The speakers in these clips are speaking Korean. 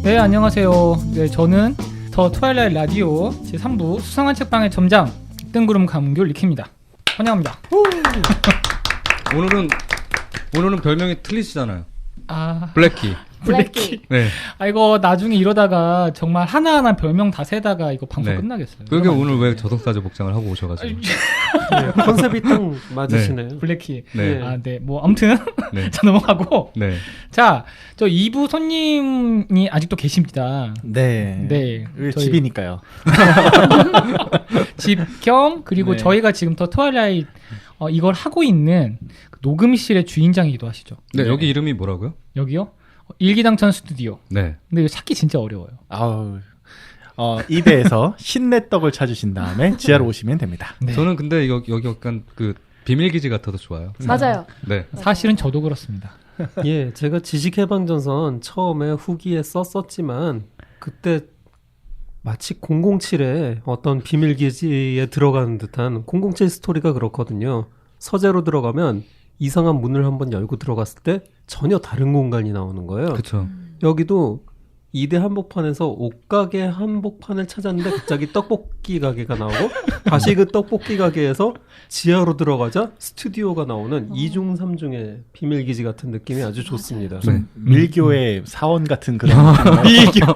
네, 안녕하세요. 네, 저는 더 트와일라이트 라디오 제3부 수상한 책방의 점장 뜬구름 감귤 리키입니다. 환영합니다. 오늘은 별명이 틀리시잖아요. 아, 블랙키. 블랙키. 네. 아, 이거 나중에 이러다가 정말 하나하나 별명 다 세다가 이거 방송 네. 끝나겠어요. 그러게 오늘 왜 저속사제 복장을 하고 오셔가지고. 네, 컨셉이 딱 맞으시네요. 블랙키. 네. 아, 네. 뭐 아무튼 네. 자, 넘어가고. 네. 자, 저 2부 손님이 아직도 계십니다. 네. 네. 저희 집이니까요. 집겸 그리고 네. 저희가 지금 더 트와일라이트 이걸 하고 있는 그 녹음실의 주인장이기도 하시죠. 네, 네. 여기 이름이 뭐라고요? 여기요? 일기당천 스튜디오. 네. 근데 이거 찾기 진짜 어려워요. 아우. 이대에서 신내떡을 찾으신 다음에 지하로 오시면 됩니다. 네. 저는 근데 여기 약간 그 비밀기지 같아서 좋아요. 맞아요. 네. 사실은 저도 그렇습니다. 예, 제가 지식해방전선 처음에 후기에 썼었지만 그때 마치 007의 어떤 비밀기지에 들어가는 듯한 007 스토리가 그렇거든요. 서재로 들어가면 이상한 문을 한번 열고 들어갔을 때 전혀 다른 공간이 나오는 거예요. 그쵸. 여기도 2대 한복판에서 옷가게 한복판을 찾았는데 갑자기 떡볶이 가게가 나오고 다시 그 떡볶이 가게에서 지하로 들어가자 스튜디오가 나오는 2중 3중의 비밀기지 같은 느낌이 아주 좋습니다. 네. 밀교의 사원 같은 그런 밀교.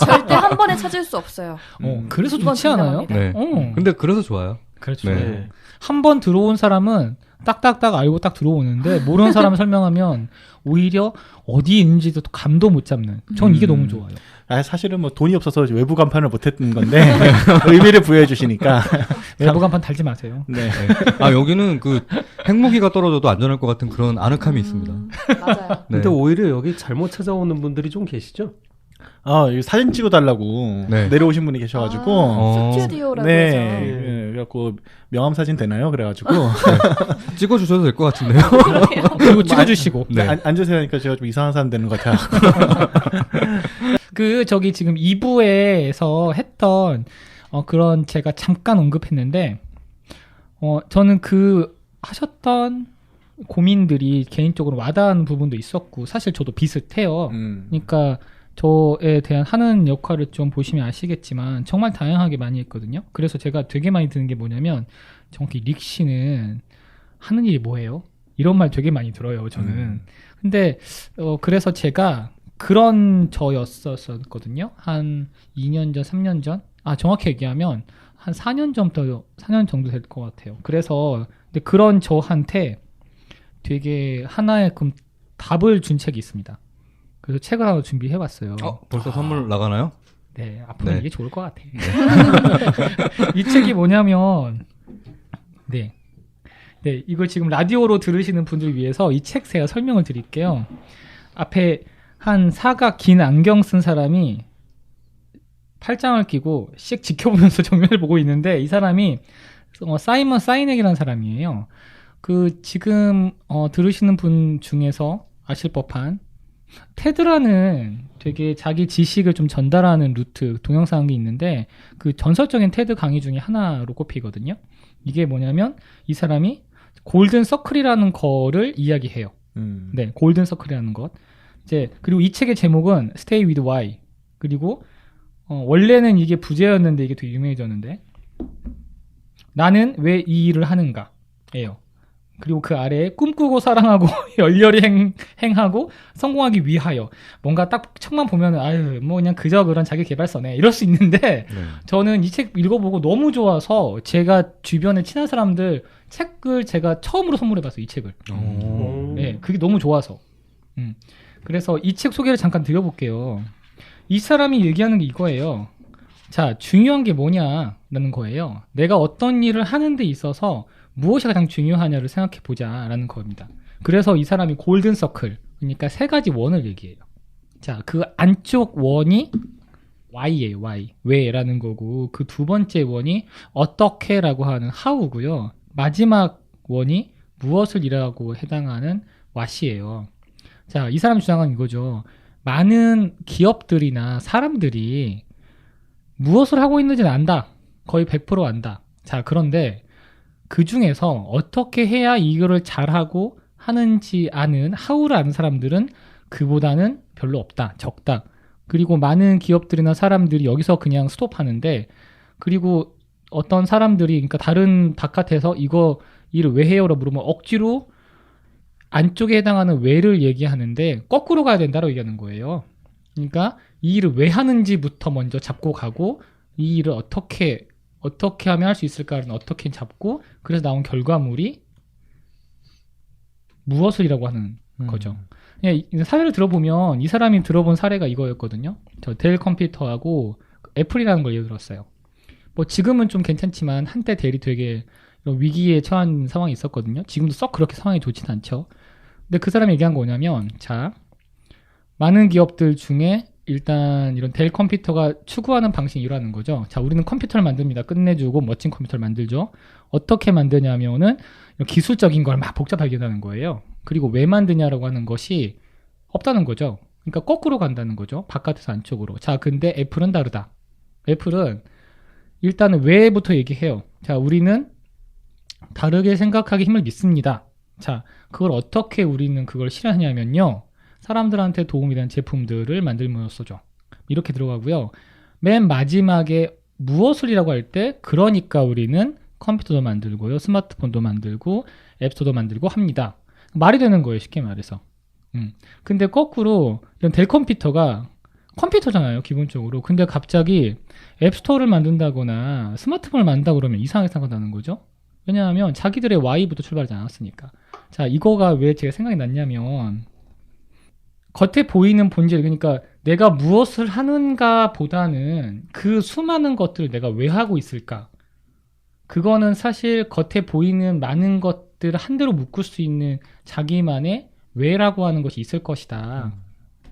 절대 한 번에 찾을 수 없어요. 그래서 이건 좋지 않아요? 장담합니다. 네. 근데 그래서 좋아요. 그렇죠. 네. 한 번 들어온 사람은 딱딱딱 알고 딱 들어오는데 모르는 사람 설명하면 오히려 어디에 있는지도 감도 못 잡는. 전 이게 너무 좋아요. 사실은 뭐 돈이 없어서 외부 간판을 못했던 건데 의미를 부여해 주시니까. 외부 간판 달지 마세요. 네. 네. 아, 여기는 그 핵무기가 떨어져도 안전할 것 같은 그런 아늑함이 있습니다. 맞아요. 네. 근데 오히려 여기 잘못 찾아오는 분들이 좀 계시죠? 이거 사진 찍어달라고 네. 내려오신 분이 계셔가지고. 스튜디오라고 네. 해서. 네. 그래갖고 명함 사진 되나요? 그래가지고 찍어주셔도 될 것 같은데요. 그리고 찍어주시고. 네. 앉으세요 하니까 제가 좀 이상한 사람 되는 것 같아요. 저기 지금 2부에서 했던 그런 제가 잠깐 언급했는데 저는 그 하셨던 고민들이 개인적으로 와닿은 부분도 있었고 사실 저도 비슷해요. 그러니까 저에 대한 하는 역할을 좀 보시면 아시겠지만 정말 다양하게 많이 했거든요. 그래서 제가 되게 많이 드는 게 뭐냐면 정확히 릭 씨는 하는 일이 뭐예요? 이런 말 되게 많이 들어요, 저는. 근데 그래서 제가 그런 저였었거든요. 한 2년 전, 3년 전? 정확히 얘기하면 한 4년 정도 될 것 같아요. 그래서 근데 그런 저한테 되게 하나의 답을 준 책이 있습니다. 그래서 책을 하나 준비해봤어요. 벌써 선물 나가나요? 네, 앞으로 네. 이게 좋을 것 같아요. 이 책이 뭐냐면, 네, 이걸 지금 라디오로 들으시는 분들 위해서 이 책 제가 설명을 드릴게요. 앞에 한 사각 긴 안경 쓴 사람이 팔짱을 끼고 씩 지켜보면서 정면을 보고 있는데 이 사람이 사이먼 사이넥이라는 사람이에요. 지금 들으시는 분 중에서 아실 법한 테드라는 되게 자기 지식을 좀 전달하는 루트 동영상이 있는데 그 전설적인 테드 강의 중에 하나로 꼽히거든요. 이게 뭐냐면 이 사람이 골든 서클이라는 거를 이야기해요. 네, 골든 서클이라는 것. 그리고 이 책의 제목은 Stay with Why. 그리고 원래는 이게 부제였는데 이게 되게 유명해졌는데 나는 왜 이 일을 하는가예요. 그리고 그 아래에 꿈꾸고 사랑하고 열렬히 행하고 성공하기 위하여. 뭔가 딱 책만 보면은 뭐 그냥 그저 그런 자기 개발서네 이럴 수 있는데 네. 저는 이 책 읽어보고 너무 좋아서 제가 주변에 친한 사람들 책을 제가 처음으로 선물해봤어요. 이 책을. 네, 그게 너무 좋아서. 그래서 이 책 소개를 잠깐 드려볼게요. 이 사람이 얘기하는 게 이거예요. 자, 중요한 게 뭐냐라는 거예요. 내가 어떤 일을 하는 데 있어서 무엇이 가장 중요하냐를 생각해 보자라는 겁니다. 그래서 이 사람이 골든 서클, 그러니까 3가지 원을 얘기해요. 자, 그 안쪽 원이 why예요. why. 왜라는 거고 그 두 번째 원이 어떻게라고 하는 how고요. 마지막 원이 무엇을 이라고 해당하는 what이에요. 자, 이 사람이 주장한 이거죠. 많은 기업들이나 사람들이 무엇을 하고 있는지는 안다. 거의 100% 안다. 자, 그런데 그 중에서 어떻게 해야 이거를 잘하고 하는지 아는 how를 아는 사람들은 그보다는 별로 없다. 적다. 그리고 많은 기업들이나 사람들이 여기서 그냥 스톱하는데, 그리고 어떤 사람들이, 그러니까 다른 바깥에서 이거 일을 왜 해요라고 물으면 억지로 안쪽에 해당하는 왜를 얘기하는데 거꾸로 가야 된다고 얘기하는 거예요. 그러니까 이 일을 왜 하는지부터 먼저 잡고 가고, 이 일을 어떻게 하면 할 수 있을까를 어떻게 잡고, 그래서 나온 결과물이 무엇을이라고 하는 거죠. 그냥 사례를 들어보면 이 사람이 들어본 사례가 이거였거든요. 저 델 컴퓨터하고 애플이라는 걸 예를 들었어요. 뭐 지금은 좀 괜찮지만 한때 델이 되게 이런 위기에 처한 상황이 있었거든요. 지금도 썩 그렇게 상황이 좋진 않죠. 근데 그 사람이 얘기한 거 뭐냐면, 자, 많은 기업들 중에 일단 이런 델 컴퓨터가 추구하는 방식이 이러는 거죠. 자, 우리는 컴퓨터를 만듭니다. 끝내주고 멋진 컴퓨터를 만들죠. 어떻게 만드냐면은 이런 기술적인 걸 막 복잡하게 한다는 거예요. 그리고 왜 만드냐라고 하는 것이 없다는 거죠. 그러니까 거꾸로 간다는 거죠. 바깥에서 안쪽으로. 자, 근데 애플은 다르다. 애플은 일단은 왜부터 얘기해요. 자, 우리는 다르게 생각하기 힘을 믿습니다. 자, 그걸 어떻게 우리는 그걸 실현하냐면요. 사람들한테 도움이 되는 제품들을 만들면서죠. 이렇게 들어가고요. 맨 마지막에 무엇을이라고 할 때, 그러니까 우리는 컴퓨터도 만들고요. 스마트폰도 만들고 앱스토어도 만들고 합니다. 말이 되는 거예요. 쉽게 말해서. 근데 거꾸로 이런 델 컴퓨터가 컴퓨터잖아요. 기본적으로. 근데 갑자기 앱스토어를 만든다거나 스마트폰을 만든다 그러면 이상하게 생각나는 거죠. 왜냐하면 자기들의 Y부터 출발하지 않았으니까. 자, 이거가 왜 제가 생각이 났냐면, 겉에 보이는 본질, 그러니까 내가 무엇을 하는가 보다는 그 수많은 것들을 내가 왜 하고 있을까? 그거는 사실 겉에 보이는 많은 것들을 한 대로 묶을 수 있는 자기만의 왜라고 하는 것이 있을 것이다.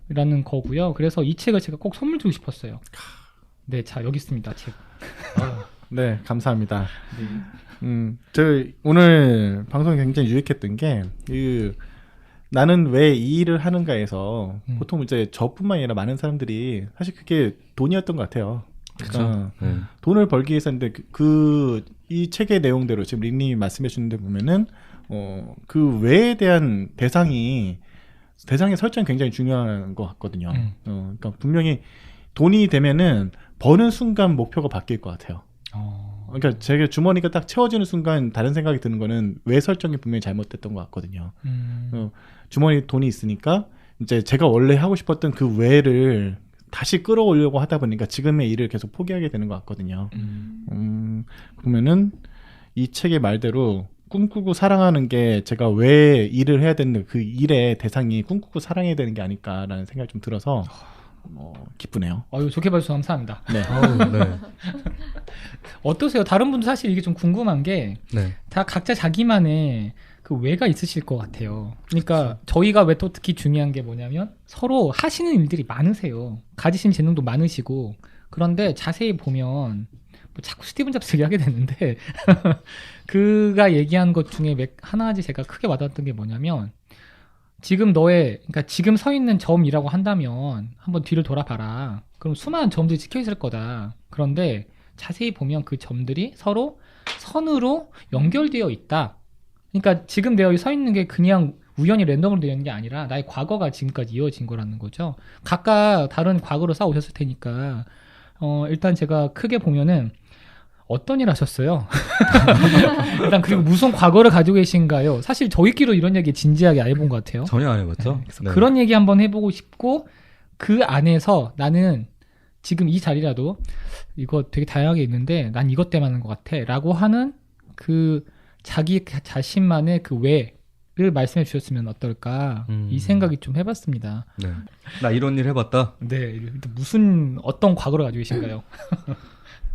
라는 거고요. 그래서 이 책을 제가 꼭 선물 주고 싶었어요. 네, 자, 여기 있습니다, 책. 네, 감사합니다. 저 오늘 방송이 굉장히 유익했던 게, 나는 왜 이 일을 하는가에서 보통 이제 저뿐만 아니라 많은 사람들이 사실 그게 돈이었던 것 같아요. 그러니까 돈을 벌기 위해서 했는데 이 책의 내용대로 지금 린님이 말씀해 주는데 보면은 그 왜에 대한 대상의 설정이 굉장히 중요한 것 같거든요. 그러니까 분명히 돈이 되면은 버는 순간 목표가 바뀔 것 같아요. 그러니까 제가 주머니가 딱 채워지는 순간 다른 생각이 드는 거는 왜 설정이 분명히 잘못됐던 것 같거든요. 주머니 돈이 있으니까 이제 제가 원래 하고 싶었던 그 왜를 다시 끌어오려고 하다 보니까 지금의 일을 계속 포기하게 되는 것 같거든요. 그러면은 이 책의 말대로 꿈꾸고 사랑하는 게 제가 왜 일을 해야 되는 그 일의 대상이 꿈꾸고 사랑해야 되는 게 아닐까라는 생각이 좀 들어서 기쁘네요. 좋게 봐주셔서 감사합니다. 네. 네. 어떠세요? 다른 분도 사실 이게 좀 궁금한 게, 네. 다 각자 자기만의 그 왜가 있으실 것 같아요. 그러니까 저희가 왜 또 특히 중요한 게 뭐냐면, 서로 하시는 일들이 많으세요. 가지신 재능도 많으시고. 그런데 자세히 보면 뭐 자꾸 스티븐 잡스 얘기하게 되는데 그가 얘기한 것 중에 하나지 제가 크게 와닿았던 게 뭐냐면, 그러니까 지금 서 있는 점이라고 한다면 한번 뒤를 돌아봐라. 그럼 수많은 점들이 찍혀 있을 거다. 그런데 자세히 보면 그 점들이 서로 선으로 연결되어 있다. 그러니까 지금 내가 여기 서 있는 게 그냥 우연히 랜덤으로 되어 있는 게 아니라 나의 과거가 지금까지 이어진 거라는 거죠. 각각 다른 과거로 쌓아오셨을 테니까 일단 제가 크게 보면은 어떤 일 하셨어요? 일단 그리고 무슨 과거를 가지고 계신가요? 사실 저희끼리 이런 얘기 진지하게 안 해본 것 같아요. 전혀 안 해봤죠. 네, 그래서 네. 그런 얘기 한번 해보고 싶고, 그 안에서 나는 지금 이 자리라도 이거 되게 다양하게 있는데 난 이것 때문에 하는 것 같아 라고 하는 그 자기 자신만의 그 왜를 말씀해 주셨으면 어떨까, 이 생각이 좀 해봤습니다. 네. 나 이런 일 해봤다. 네, 어떤 과거를 가지고 계신가요?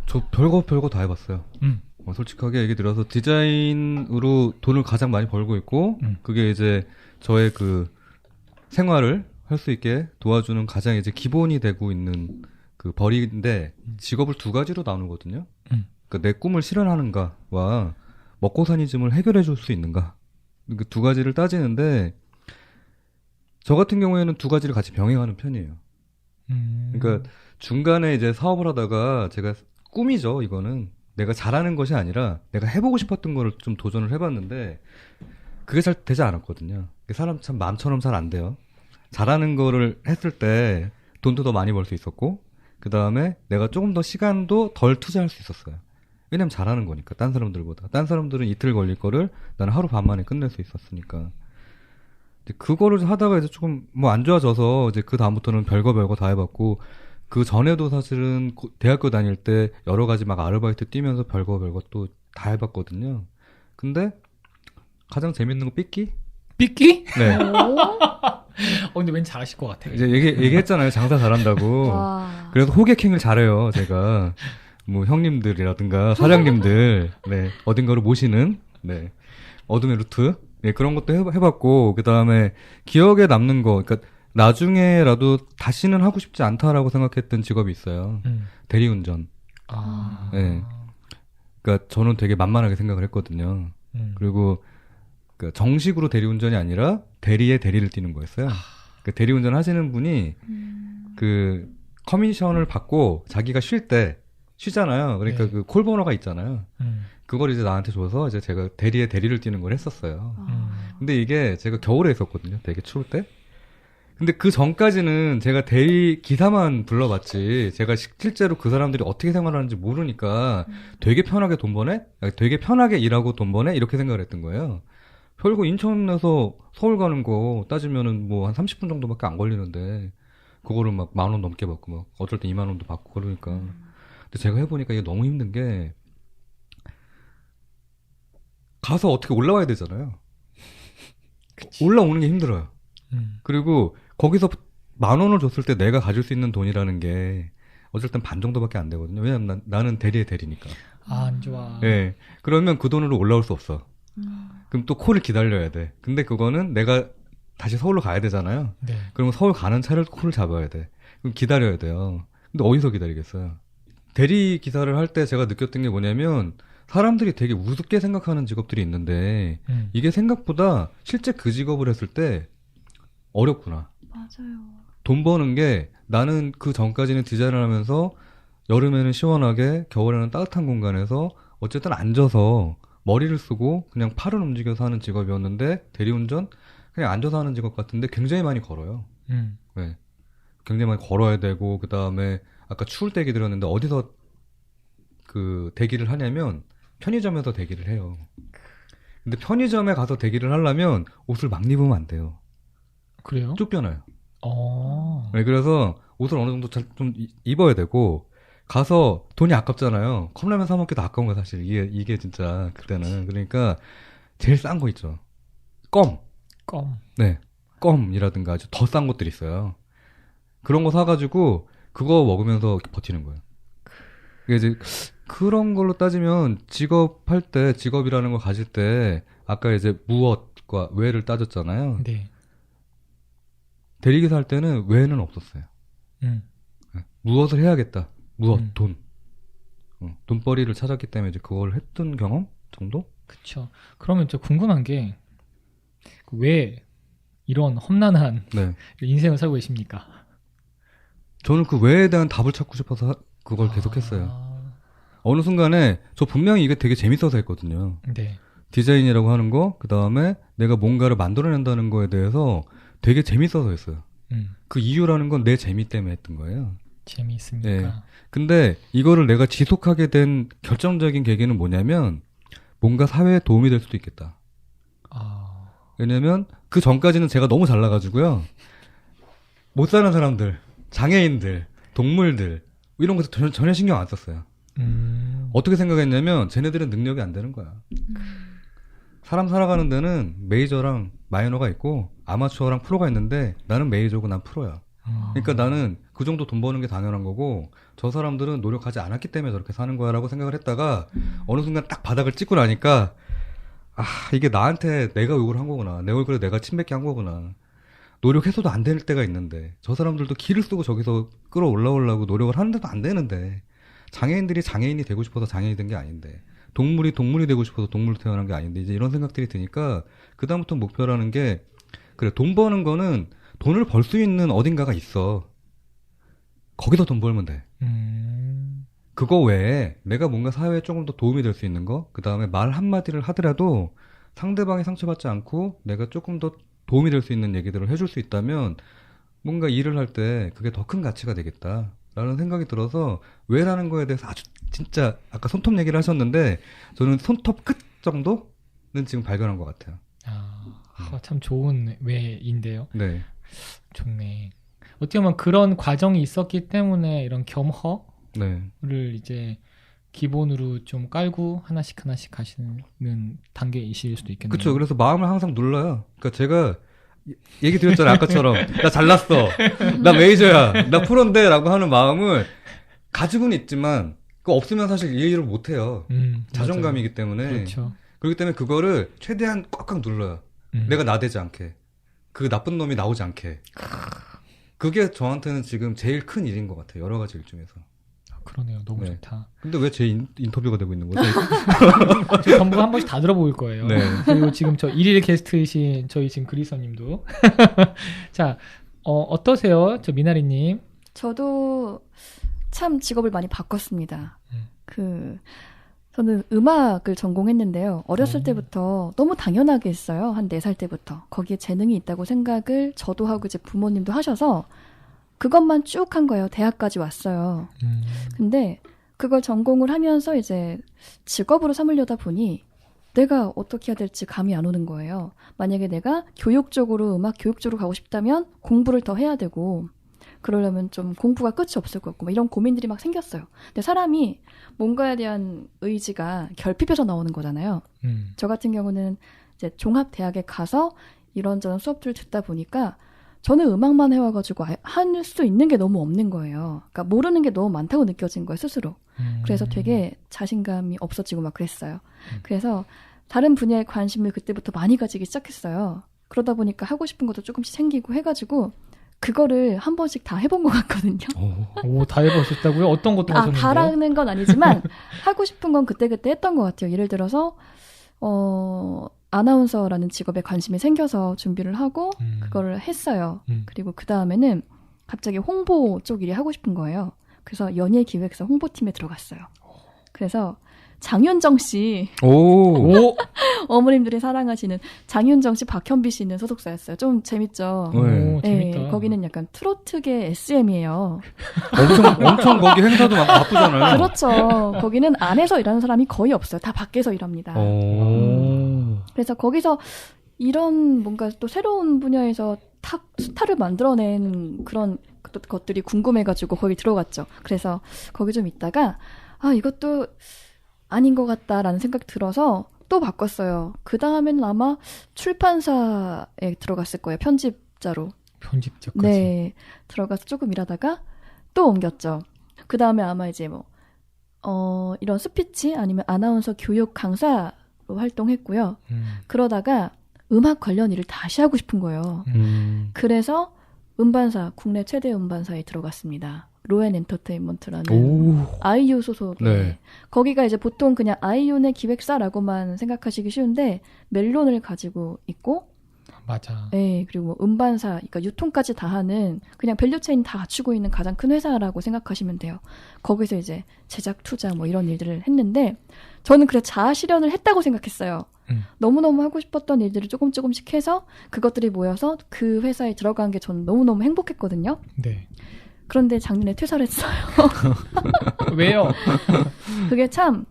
저 별거 다 해봤어요. 솔직하게 얘기 들어서 디자인으로 돈을 가장 많이 벌고 있고, 그게 이제 저의 그 생활을 할 수 있게 도와주는 가장 이제 기본이 되고 있는 그 벌이인데, 직업을 두 가지로 나누거든요. 그러니까 내 꿈을 실현하는가와 먹고 사니즘을 해결해 줄 수 있는가, 그 두 가지를 따지는데, 저 같은 경우에는 두 가지를 같이 병행하는 편이에요. 그러니까 중간에 이제 사업을 하다가 제가 꿈이죠, 이거는. 내가 잘하는 것이 아니라 내가 해보고 싶었던 거를 좀 도전을 해봤는데 그게 잘 되지 않았거든요. 사람 참 마음처럼 잘 안 돼요. 잘하는 거를 했을 때 돈도 더 많이 벌 수 있었고, 그 다음에 내가 조금 더 시간도 덜 투자할 수 있었어요. 왜냐면 잘하는 거니까, 딴 사람들보다. 딴 사람들은 이틀 걸릴 거를 나는 하루 반 만에 끝낼 수 있었으니까. 이제 그거를 하다가 이제 조금 뭐 안 좋아져서 이제 그 다음부터는 별거 다 해봤고, 그 전에도 사실은 대학교 다닐 때 여러 가지 막 아르바이트 뛰면서 별거 또 다 해봤거든요. 근데 가장 재밌는 거 삐끼? 삐끼? 네. 근데 왠지 잘하실 것 같아. 이제 얘기했잖아요. 장사 잘한다고. 와. 그래서 호객행위를 잘해요. 제가 뭐 형님들이라든가 사장님들, 네, 어딘가로 모시는, 네, 어둠의 루트, 네, 그런 것도 해봤고, 그 다음에 기억에 남는 거, 그러니까 나중에라도 다시는 하고 싶지 않다라고 생각했던 직업이 있어요. 대리운전. 아. 네. 그러니까 저는 되게 만만하게 생각을 했거든요. 그리고 그러니까 정식으로 대리운전이 아니라 대리에 대리를 뛰는 거였어요. 그 대리운전 하시는 분이 그 커미션을 받고 자기가 쉴 때 쉬잖아요. 그러니까 네. 그 콜번호가 있잖아요. 그걸 이제 나한테 줘서 이제 제가 대리에 대리를 뛰는 걸 했었어요. 근데 이게 제가 겨울에 했었거든요. 되게 추울 때. 근데 그 전까지는 제가 대리 기사만 불러봤지 제가 실제로 그 사람들이 어떻게 생활하는지 모르니까 되게 편하게 돈 버네? 되게 편하게 일하고 돈 버네? 이렇게 생각을 했던 거예요. 결국 인천에서 서울 가는 거 따지면은 뭐 한 30분 정도밖에 안 걸리는데 그거를 막 10,000원 넘게 받고 막 어쩔 때 20,000원도 받고 그러니까. 근데 제가 해보니까 이게 너무 힘든 게 가서 어떻게 올라와야 되잖아요. 올라오는 게 힘들어요. 그리고 거기서 10,000원을 줬을 때 내가 가질 수 있는 돈이라는 게 어쩔 땐 반 정도밖에 안 되거든요. 왜냐면 나는 대리에 대리니까. 아, 안 좋아. 네. 그러면 그 돈으로 올라올 수 없어. 그럼 또 콜을 기다려야 돼. 근데 그거는 내가 다시 서울로 가야 되잖아요. 네. 그러면 서울 가는 차를 콜을 잡아야 돼. 그럼 기다려야 돼요. 근데 어디서 기다리겠어요? 대리 기사를 할 때 제가 느꼈던 게 뭐냐면 사람들이 되게 우습게 생각하는 직업들이 있는데 이게 생각보다 실제 그 직업을 했을 때 어렵구나. 맞아요. 돈 버는 게 나는 그 전까지는 디자인을 하면서 여름에는 시원하게 겨울에는 따뜻한 공간에서 어쨌든 앉아서 머리를 쓰고 그냥 팔을 움직여서 하는 직업이었는데 대리운전 그냥 앉아서 하는 직업 같은데 굉장히 많이 걸어요. 네. 굉장히 많이 걸어야 되고 그 다음에 아까 추울 때 얘기 드렸는데 어디서 그 대기를 하냐면 편의점에서 대기를 해요. 근데 편의점에 가서 대기를 하려면 옷을 막 입으면 안 돼요. 그래요? 쫓겨나요. 네. 그래서 옷을 어느 정도 좀 입어야 되고 가서 돈이 아깝잖아요. 컵라면 사 먹기도 아까운 거야 사실. 이게 진짜 그때는. 그러니까 제일 싼 거 있죠. 껌. 네. 껌이라든가 아주 더 싼 것들이 있어요. 그런 거 사가지고 그거 먹으면서 버티는 거예요. 이게 이제 그런 걸로 따지면 직업할 때 직업이라는 걸 가질 때 아까 이제 무엇과 왜를 따졌잖아요. 네. 대리기사 할 때는 왜는 없었어요. 무엇을 해야겠다. 무엇, 돈. 돈벌이를 찾았기 때문에 이제 그걸 했던 경험 정도? 그쵸. 그러면 저 궁금한 게, 왜 이런 험난한 네. 인생을 살고 계십니까? 저는 그 왜에 대한 답을 찾고 싶어서 그걸 계속 했어요. 어느 순간에 저 분명히 이게 되게 재밌어서 했거든요. 네. 디자인이라고 하는 거, 그 다음에 내가 뭔가를 만들어낸다는 거에 대해서 되게 재밌어서 했어요. 그 이유라는 건 내 재미 때문에 했던 거예요. 재미있으니까. 네. 근데 이거를 내가 지속하게 된 결정적인 계기는 뭐냐면 뭔가 사회에 도움이 될 수도 있겠다. 왜냐면 그 전까지는 제가 너무 잘나가지고요. 못 사는 사람들, 장애인들, 동물들 이런 것도 전혀 신경 안 썼어요. 어떻게 생각했냐면 쟤네들은 능력이 안 되는 거야. 사람 살아가는 데는 메이저랑 마이너가 있고 아마추어랑 프로가 있는데 나는 메이저고 난 프로야. 그러니까 나는 그 정도 돈 버는 게 당연한 거고 저 사람들은 노력하지 않았기 때문에 저렇게 사는 거야 라고 생각을 했다가 어느 순간 딱 바닥을 찍고 나니까 이게 나한테 내가 욕을 한 거구나. 내 얼굴에 내가 침뱉게 한 거구나. 노력해서도 안 될 때가 있는데 저 사람들도 기를 쓰고 저기서 끌어올라오려고 노력을 하는데도 안 되는데 장애인들이 장애인이 되고 싶어서 장애인이 된 게 아닌데 동물이 동물이 되고 싶어서 동물로 태어난 게 아닌데 이제 이런 생각들이 드니까 그다음부터 목표라는 게 그래 돈 버는 거는 돈을 벌 수 있는 어딘가가 있어. 거기서 돈 벌면 돼. 그거 외에 내가 뭔가 사회에 조금 더 도움이 될 수 있는 거, 그 다음에 말 한마디를 하더라도 상대방이 상처받지 않고 내가 조금 더 도움이 될 수 있는 얘기들을 해줄 수 있다면 뭔가 일을 할 때 그게 더 큰 가치가 되겠다라는 생각이 들어서 왜라는 거에 대해서 아주 진짜 아까 손톱 얘기를 하셨는데 저는 손톱 끝 정도는 지금 발견한 것 같아요. 참 좋은 왜인데요. 네. 좋네. 어떻게 보면 그런 과정이 있었기 때문에 이런 겸허를 네. 이제 기본으로 좀 깔고 하나씩 가시는 단계이실 수도 있겠네요. 그렇죠. 그래서 마음을 항상 눌러요. 그러니까 제가 얘기 드렸잖아요. 아까처럼 나 잘났어. 나 메이저야. 나 프로인데 라고 하는 마음을 가지고는 있지만 그거 없으면 사실 이 일을 못해요. 자존감이기 맞아요. 때문에. 그렇죠. 그렇기 때문에 그거를 최대한 꽉꽉 눌러요. 내가 나대지 않게. 그 나쁜 놈이 나오지 않게. 그게 저한테는 지금 제일 큰 일인 것 같아요. 여러 가지 일 중에서. 그러네요. 너무 네. 좋다. 근데 왜 제 인터뷰가 되고 있는 거죠? 저 전부 한 번씩 다 들어볼 거예요. 네. 그리고 지금 저 일일 게스트이신 저희 지금 그리서님도. 자, 어떠세요? 저 미나리님. 저도 참 직업을 많이 바꿨습니다. 저는 음악을 전공했는데요. 어렸을 때부터 너무 당연하게 했어요. 한 4살 때부터. 거기에 재능이 있다고 생각을 저도 하고 이제 부모님도 하셔서 그것만 쭉 한 거예요. 대학까지 왔어요. 근데 그걸 전공을 하면서 이제 직업으로 삼으려다 보니 내가 어떻게 해야 될지 감이 안 오는 거예요. 만약에 내가 교육 쪽으로, 음악 교육 쪽으로 가고 싶다면 공부를 더 해야 되고 그러려면 좀 공부가 끝이 없을 것 같고 이런 고민들이 막 생겼어요. 근데 사람이 뭔가에 대한 의지가 결핍해서 나오는 거잖아요. 저 같은 경우는 이제 종합대학에 가서 이런저런 수업들을 듣다 보니까 저는 음악만 해와가지고 할 수 있는 게 너무 없는 거예요. 그러니까 모르는 게 너무 많다고 느껴진 거예요, 스스로. 그래서 되게 자신감이 없어지고 막 그랬어요. 그래서 다른 분야에 관심을 그때부터 많이 가지기 시작했어요. 그러다 보니까 하고 싶은 것도 조금씩 생기고 해가지고 그거를 한 번씩 다 해본 것 같거든요. 오, 다 해보셨다고요? 어떤 것도 하셨는데요? 다라는 건 아니지만 하고 싶은 건 그때그때 했던 것 같아요. 예를 들어서 아나운서라는 직업에 관심이 생겨서 준비를 하고 그거를 했어요. 그리고 그 다음에는 갑자기 홍보 쪽 일이 하고 싶은 거예요. 그래서 연예기획사 홍보팀에 들어갔어요. 그래서 장윤정 씨, 오. 어머님들이 사랑하시는 장윤정 씨, 박현비 씨는 소속사였어요. 좀 재밌죠? 네. 오, 재밌다. 거기는 약간 트로트계 SM이에요. 엄청 거기 행사도 많고 바쁘잖아요. 그렇죠. 거기는 안에서 일하는 사람이 거의 없어요. 다 밖에서 일합니다. 그래서 거기서 이런 뭔가 또 새로운 분야에서 스타를 만들어낸 그런 것들이 궁금해가지고 거기 들어갔죠. 그래서 거기 좀 있다가 이것도 아닌 것 같다라는 생각 들어서 또 바꿨어요. 그 다음에는 아마 출판사에 들어갔을 거예요. 편집자로. 편집자까지. 네. 들어가서 조금 일하다가 또 옮겼죠. 그 다음에 아마 이제 이런 스피치 아니면 아나운서 교육 강사로 활동했고요. 그러다가 음악 관련 일을 다시 하고 싶은 거예요. 그래서 음반사, 국내 최대 음반사에 들어갔습니다. 로엔 엔터테인먼트라는 아이유 소속의 네. 거기가 이제 보통 그냥 아이유의 기획사라고만 생각하시기 쉬운데 멜론을 가지고 있고 맞아. 네, 그리고 음반사, 그러니까 유통까지 다 하는 그냥 밸류체인 다 갖추고 있는 가장 큰 회사라고 생각하시면 돼요. 거기서 이제 제작, 투자 뭐 이런 일들을 했는데 저는 그래 자아 실현을 했다고 생각했어요. 너무너무 하고 싶었던 일들을 조금씩 해서 그것들이 모여서 그 회사에 들어간 게 저는 너무너무 행복했거든요. 네. 그런데 작년에 퇴사를 했어요. 왜요? 그게 참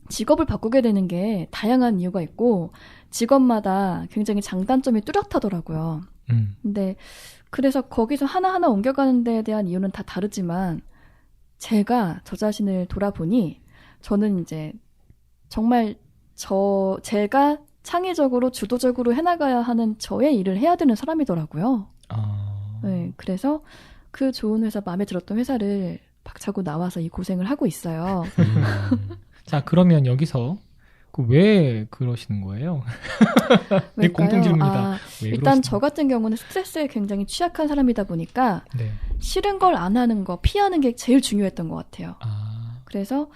직업을 바꾸게 되는 게 다양한 이유가 있고 직업마다 굉장히 장단점이 뚜렷하더라고요. 근데 그래서 거기서 하나하나 옮겨가는 데에 대한 이유는 다 다르지만 제가 저 자신을 돌아보니 저는 이제 정말 제가 창의적으로 주도적으로 해나가야 하는 저의 일을 해야 되는 사람이더라고요. 네, 그래서 그 좋은 회사, 마음에 들었던 회사를 박차고 나와서 이 고생을 하고 있어요. 자, 그러면 여기서 왜 그러시는 거예요? 네, 공통 질문이다. 왜 일단 그러시는 저 같은 경우는 스트레스에 굉장히 취약한 사람이다 보니까 네. 싫은 걸 안 하는 거, 피하는 게 제일 중요했던 것 같아요. 그래서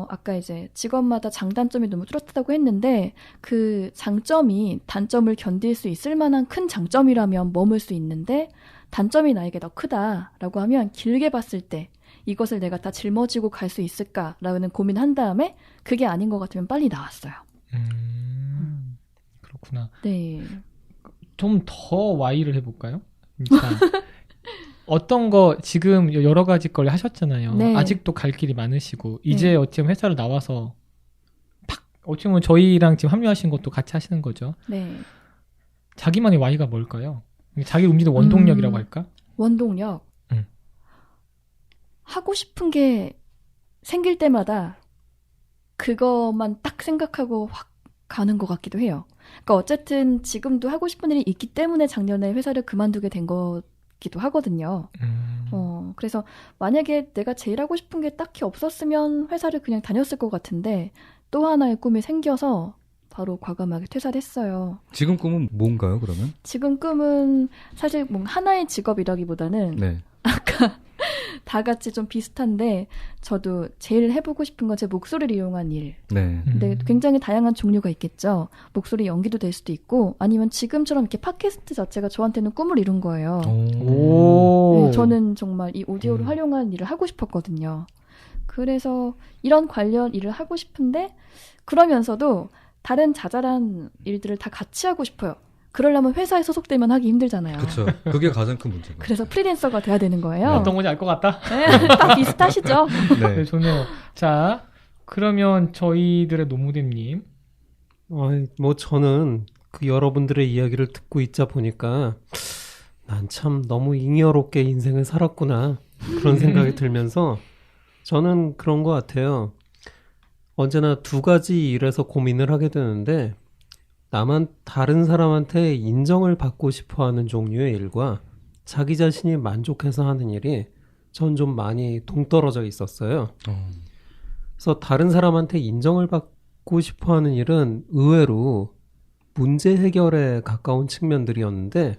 아까 이제 직업마다 장단점이 너무 뚜렷하다고 했는데 그 장점이 단점을 견딜 수 있을 만한 큰 장점이라면 머물 수 있는데 단점이 나에게 더 크다라고 하면 길게 봤을 때 이것을 내가 다 짊어지고 갈 수 있을까라는 고민한 다음에 그게 아닌 것 같으면 빨리 나왔어요. 그렇구나. 네. 좀 더 Y를 해볼까요? 자, 어떤 거 지금 여러 가지 걸 하셨잖아요. 네. 아직도 갈 길이 많으시고 이제 어찌보면 회사를 나와서 어찌보면 저희랑 지금 합류하신 것도 같이 하시는 거죠. 네. 자기만의 Y가 뭘까요? 자기 움직이는 원동력이라고 할까? 원동력. 하고 싶은 게 생길 때마다 그것만 딱 생각하고 확 가는 것 같기도 해요. 그러니까 어쨌든 지금도 하고 싶은 일이 있기 때문에 작년에 회사를 그만두게 된 거기도 하거든요. 그래서 만약에 내가 제일 하고 싶은 게 딱히 없었으면 회사를 그냥 다녔을 것 같은데 또 하나의 꿈이 생겨서 바로 과감하게 퇴사를 했어요. 지금 꿈은 뭔가요, 그러면? 지금 꿈은 사실 뭐 하나의 직업이라기보다는 네. 아까 다 같이 좀 비슷한데 저도 제일 해보고 싶은 건 제 목소리를 이용한 일. 네. 근데 굉장히 다양한 종류가 있겠죠. 목소리 연기도 될 수도 있고 아니면 지금처럼 이렇게 팟캐스트 자체가 저한테는 꿈을 이룬 거예요. 오. 네, 저는 정말 이 오디오를 활용한 일을 하고 싶었거든요. 그래서 이런 관련 일을 하고 싶은데 그러면서도 다른 자잘한 일들을 다 같이 하고 싶어요. 그러려면 회사에 소속되면 하기 힘들잖아요. 그렇죠. 그게 가장 큰 문제가. 그래서 프리랜서가 돼야 되는 거예요. 어떤 건지 알 것 같다. 네, 다 비슷하시죠? 네, 네. 좋네요. 자, 그러면 저희들의 노무대님. 뭐 저는 그 여러분들의 이야기를 듣고 있자 보니까 난 참 너무 잉여롭게 인생을 살았구나 그런 생각이 들면서 저는 그런 것 같아요. 언제나 두 가지 일에서 고민을 하게 되는데 나만 다른 사람한테 인정을 받고 싶어하는 종류의 일과 자기 자신이 만족해서 하는 일이 전 좀 많이 동떨어져 있었어요. 그래서 다른 사람한테 인정을 받고 싶어하는 일은 의외로 문제 해결에 가까운 측면들이었는데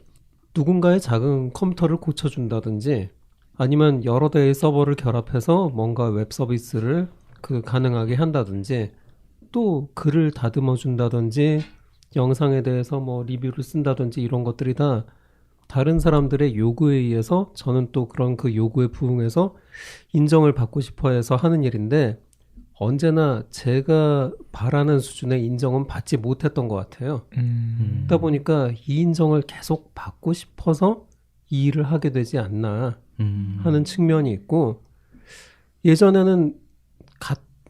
누군가의 작은 컴퓨터를 고쳐준다든지 아니면 여러 대의 서버를 결합해서 뭔가 웹 서비스를 가능하게 한다든지 또 글을 다듬어 준다든지 영상에 대해서 뭐 리뷰를 쓴다든지 이런 것들이 다 다른 사람들의 요구에 의해서 저는 또 그런 그 요구에 부응해서 인정을 받고 싶어 해서 하는 일인데 언제나 제가 바라는 수준의 인정은 받지 못했던 것 같아요. 그러다 보니까 이 인정을 계속 받고 싶어서 이 일을 하게 되지 않나 하는 측면이 있고 예전에는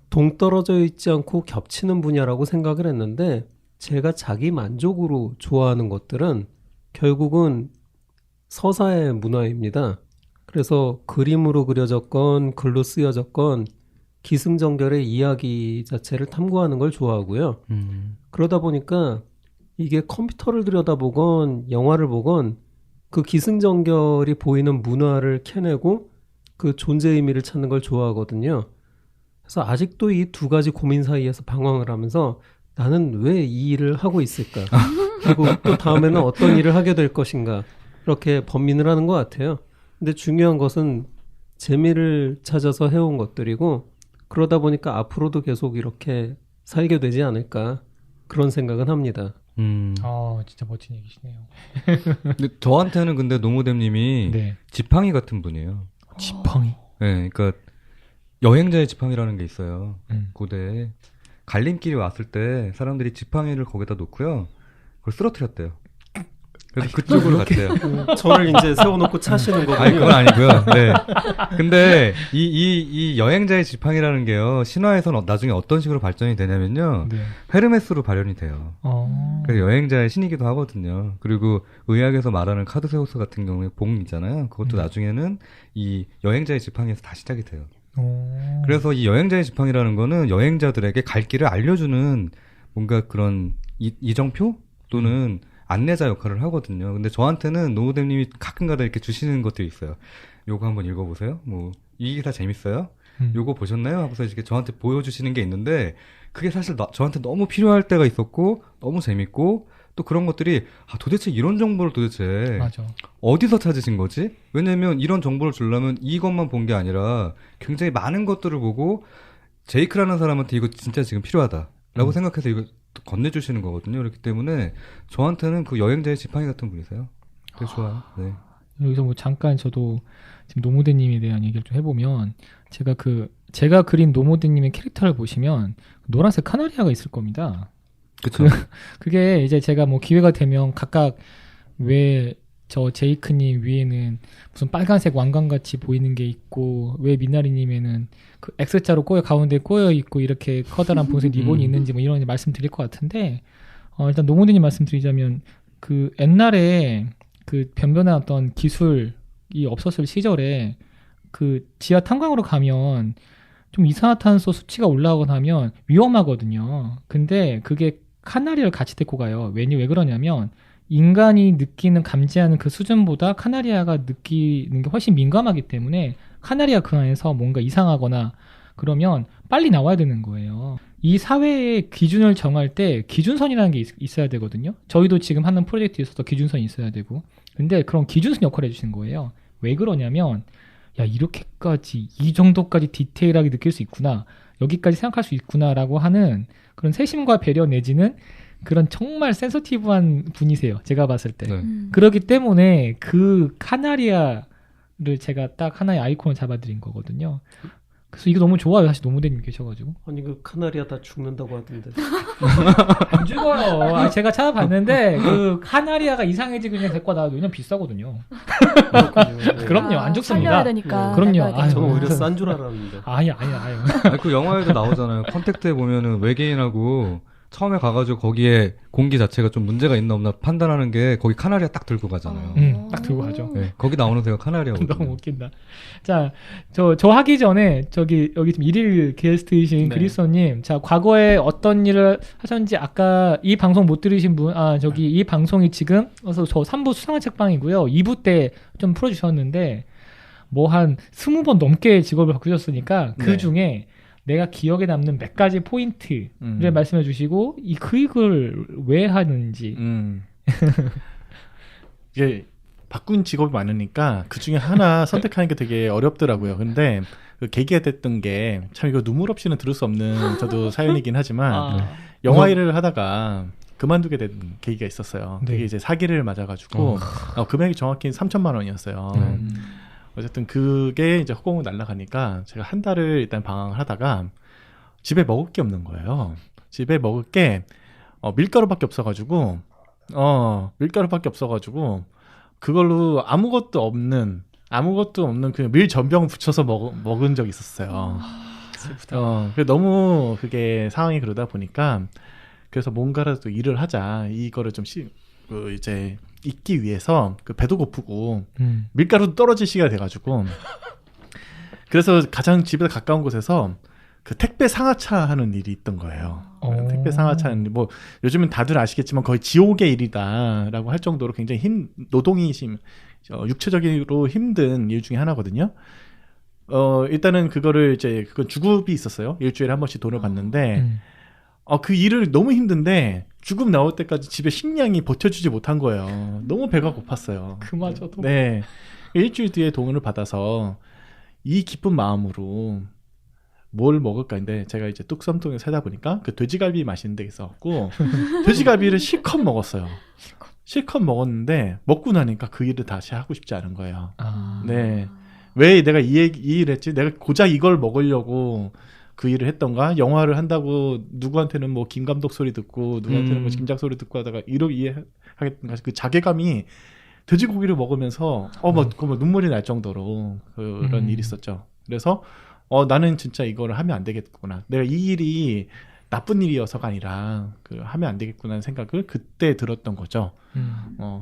동떨어져 있지 않고 겹치는 분야라고 생각을 했는데 제가 자기 만족으로 좋아하는 것들은 결국은 서사의 문화입니다. 그래서 그림으로 그려졌건 글로 쓰여졌건 기승전결의 이야기 자체를 탐구하는 걸 좋아하고요. 그러다 보니까 이게 컴퓨터를 들여다보건 영화를 보건 그 기승전결이 보이는 문화를 캐내고 그 존재 의미를 찾는 걸 좋아하거든요. 그래서 아직도 이 두 가지 고민 사이에서 방황을 하면서 나는 왜 이 일을 하고 있을까? 그리고 또 다음에는 어떤 일을 하게 될 것인가? 이렇게 번민을 하는 것 같아요. 근데 중요한 것은 재미를 찾아서 해온 것들이고 그러다 보니까 앞으로도 계속 이렇게 살게 되지 않을까 그런 생각은 합니다. 진짜 멋진 얘기시네요. 근데 저한테는 근데 노무댐님이 네. 지팡이 같은 분이에요. 지팡이. 네, 그러니까 여행자의 지팡이라는 게 있어요. 고대에 갈림길이 왔을 때 사람들이 지팡이를 거기다 놓고요, 그걸 쓰러뜨렸대요. 그래서 그쪽으로 갔대요. 저를 이제 세워놓고 차시는 거군요. 아니, 그건 아니고요. 네. 근데 이 여행자의 지팡이라는 게요, 신화에서는 나중에 어떤 식으로 발전이 되냐면요, 네. 헤르메스로 발현이 돼요. 그래서 여행자의 신이기도 하거든요. 그리고 의학에서 말하는 카드세우스 같은 경우에 봉 있잖아요. 그것도 나중에는 이 여행자의 지팡이에서 다 시작이 돼요. 그래서 이 여행자의 지팡이라는 거는 여행자들에게 갈 길을 알려주는 뭔가 그런 이정표 또는 안내자 역할을 하거든요. 근데 저한테는 노무댐님이 가끔가다 이렇게 주시는 것들이 있어요. 요거 한번 읽어보세요. 뭐 이 기사 재밌어요? 요거 보셨나요? 하고서 이렇게 저한테 보여주시는 게 있는데 그게 사실 저한테 너무 필요할 때가 있었고 너무 재밌고 또 그런 것들이 도대체 이런 정보를 도대체 맞아. 어디서 찾으신 거지? 왜냐면 이런 정보를 주려면 이것만 본 게 아니라 굉장히 많은 것들을 보고 제이크라는 사람한테 이거 진짜 지금 필요하다라고 생각해서 이거 건네주시는 거거든요. 그렇기 때문에 저한테는 그 여행자의 지팡이 같은 분이세요. 되게 좋아요. 네. 여기서 뭐 잠깐 저도 지금 노무대님에 대한 얘기를 좀 해보면 제가 그린 노무대님의 캐릭터를 보시면 노란색 카나리아가 있을 겁니다. 그쵸. 그게 이제 제가 뭐 기회가 되면 각각 왜 저 제이크님 위에는 무슨 빨간색 왕관같이 보이는 게 있고 왜 미나리님에는 그 X자로 가운데 꼬여 있고 이렇게 커다란 보색 리본이 있는지 뭐 이런 말씀 드릴 것 같은데 일단 노무드님 말씀드리자면 그 옛날에 그 변변한 어떤 기술이 없었을 시절에 그 지하 탄광으로 가면 좀 이산화탄소 수치가 올라오거나 하면 위험하거든요. 근데 그게 카나리아를 같이 데리고 가요. 왜 그러냐면 인간이 느끼는 감지하는 그 수준보다 카나리아가 느끼는 게 훨씬 민감하기 때문에 카나리아 그 안에서 뭔가 이상하거나 그러면 빨리 나와야 되는 거예요. 이 사회의 기준을 정할 때 기준선이라는 게 있어야 되거든요. 저희도 지금 하는 프로젝트에 있어서 기준선이 있어야 되고. 근데 그런 기준선 역할을 해주시는 거예요. 왜 그러냐면 야 이렇게까지 이 정도까지 디테일하게 느낄 수 있구나. 여기까지 생각할 수 있구나라고 하는 그런 세심과 배려 내지는 그런 정말 센서티브한 분이세요. 제가 봤을 때. 네. 그렇기 때문에 그 카나리아를 제가 딱 하나의 아이콘을 잡아드린 거거든요. 그래서 이거 너무 좋아요. 사실 노무대님 계셔가지고. 아니 그 카나리아 다 죽는다고 하던데. 안 죽어요. 제가 찾아봤는데 그 카나리아가 이상해지고 그냥 데리고 나와도 왜냐면 비싸거든요. 그럼요. 안 죽습니다. 살려야 되니까. 그럼요. 나가야 되니까. 아유. 저는 오히려 싼 줄 알았는데. 아니요. 그 영화에도 나오잖아요. 컨택트에 보면은 외계인하고 처음에 가가지고 거기에 공기 자체가 좀 문제가 있나 없나 판단하는 게 거기 카나리아 딱 들고 가잖아요. 딱 들고 가죠. 네, 거기 나오는 새가 카나리아거든요. 너무 웃긴다. 자, 저 하기 전에 여기 지금 1일 게스트이신 네. 그리스도님, 자 과거에 어떤 일을 하셨는지 아까 이 방송 못 들으신 분, 이 방송이 지금 저 3부 수상한 책방이고요. 2부 때 좀 풀어주셨는데 뭐 한 20번 넘게 직업을 바꾸셨으니까 그 네. 중에 내가 기억에 남는 몇 가지 포인트를 말씀해 주시고 그 일을 왜 하는지. 이게 바꾼 직업이 많으니까 그 중에 하나 선택하는 게 되게 어렵더라고요. 근데 그 계기가 됐던 게 참 이거 눈물 없이는 들을 수 없는 저도 사연이긴 하지만 영화 일을 하다가 그만두게 된 계기가 있었어요. 네. 그게 이제 사기를 맞아가지고 금액이 정확히 3천만 원이었어요. 어쨌든 그게 이제 허공을 날아가니까 제가 한 달을 일단 방황을 하다가 집에 먹을 게 없는 거예요. 집에 먹을 게 밀가루밖에 없어가지고 그걸로 아무것도 없는 그 밀 전병 붙여서 먹은 적이 있었어요. 너무 그게 상황이 그러다 보니까 그래서 뭔가라도 일을 하자. 이거를 좀 이제 잊기 위해서 그 배도 고프고 밀가루도 떨어질 시기가 돼가지고 그래서 가장 집에 가까운 곳에서 그 택배 상하차 하는 일이 있던 거예요. 택배 상하차 하는 일, 뭐 요즘은 다들 아시겠지만 거의 지옥의 일이다라고 할 정도로 굉장히 노동이 육체적으로 힘든 일 중에 하나거든요. 일단은 그건 주급이 있었어요. 일주일에 한 번씩 돈을 받는데 그 일을 너무 힘든데 주급 나올 때까지 집에 식량이 버텨주지 못한 거예요. 너무 배가 고팠어요. 그마저도. 네. 일주일 뒤에 돈을 받아서 이 기쁜 마음으로 뭘 먹을까 했는데 제가 이제 뚝섬통에 살다 보니까 그 돼지갈비 맛있는 데 있어갖고 돼지갈비를 실컷 먹었어요. 실컷 먹었는데 먹고 나니까 그 일을 다시 하고 싶지 않은 거예요. 네. 왜 내가 이 일을 했지? 내가 고작 이걸 먹으려고 그 일을 했던가? 영화를 한다고 누구한테는 뭐 김 감독 소리 듣고 누구한테는 뭐 김작 소리 듣고 하다가 이러고 이해하겠던가? 그 자괴감이 돼지고기를 먹으면서 눈물이 날 정도로 그런 일이 있었죠. 그래서 나는 진짜 이거를 하면 안 되겠구나. 내가 이 일이 나쁜 일이어서가 아니라 하면 안 되겠구나는 생각을 그때 들었던 거죠.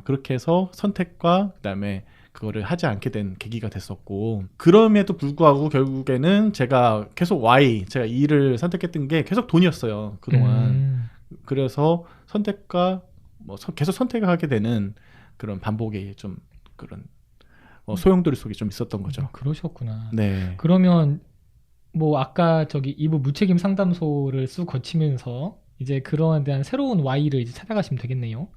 그렇게 해서 선택과 그다음에 그거를 하지 않게 된 계기가 됐었고, 그럼에도 불구하고 결국에는 제가 계속 제가 이 일을 선택했던 게 계속 돈이었어요, 그동안. 그래서 선택과 계속 선택을 하게 되는 그런 반복의 좀 그런 소용돌이 속에 좀 있었던 거죠. 그러셨구나. 네. 그러면 뭐 아까 2부 무책임 상담소를 쑥 거치면서 이제 그런 대한 새로운 Y를 이제 찾아가시면 되겠네요.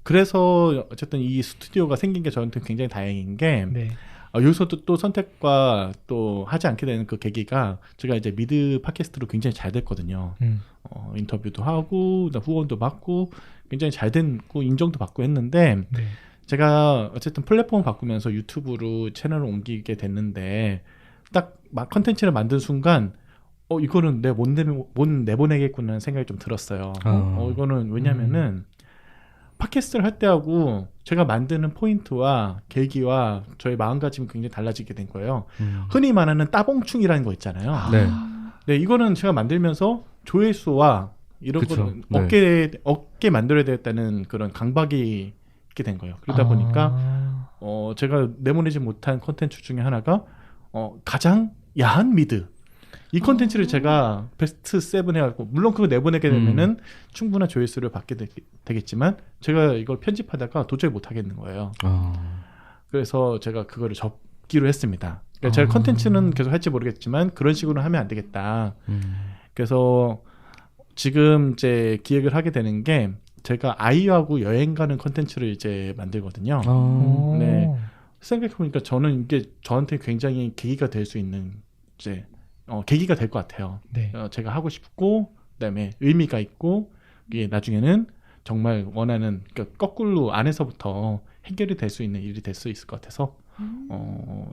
그래서 어쨌든 이 스튜디오가 생긴 게 저한테 굉장히 다행인 게 여기서도 또 선택과 또 하지 않게 되는 그 계기가 제가 이제 미드 팟캐스트로 굉장히 잘 됐거든요. 인터뷰도 하고 후원도 받고 굉장히 잘 됐고 인정도 받고 했는데 제가 어쨌든 플랫폼을 바꾸면서 유튜브로 채널을 옮기게 됐는데 딱 막 컨텐츠를 만든 순간 이거는 내가 못 내보내겠구나 생각이 좀 들었어요. 이거는 왜냐면은 팟캐스트를 할 때하고 제가 만드는 포인트와 계기와 저의 마음가짐이 굉장히 달라지게 된 거예요. 흔히 말하는 따봉충이라는 거 있잖아요. 네. 네, 이거는 제가 만들면서 조회수와 이런 그쵸. 거를 네. 얻게 만들어야 되겠다는 그런 강박이 있게 된 거예요. 그러다 보니까 제가 내보내지 못한 콘텐츠 중에 하나가 가장 야한 미드. 이 콘텐츠를 제가 베스트 7 해갖고 물론 그거 내보내게 되면은 충분한 조회수를 받게 되겠지만 제가 이걸 편집하다가 도저히 못 하겠는 거예요. 그래서 제가 그거를 접기로 했습니다. 그러니까 제가 콘텐츠는 계속 할지 모르겠지만 그런 식으로 하면 안 되겠다. 그래서 지금 이제 기획을 하게 되는 게 제가 아이하고 여행 가는 콘텐츠를 이제 만들거든요. 네. 생각해보니까 저는 이게 저한테 굉장히 계기가 될 수 있는 이제 계기가 될 것 같아요. 네. 제가 하고 싶고 그다음에 의미가 있고 이게 나중에는 정말 원하는 그러니까 거꾸로 안에서부터 해결이 될 수 있는 일이 될 수 있을 것 같아서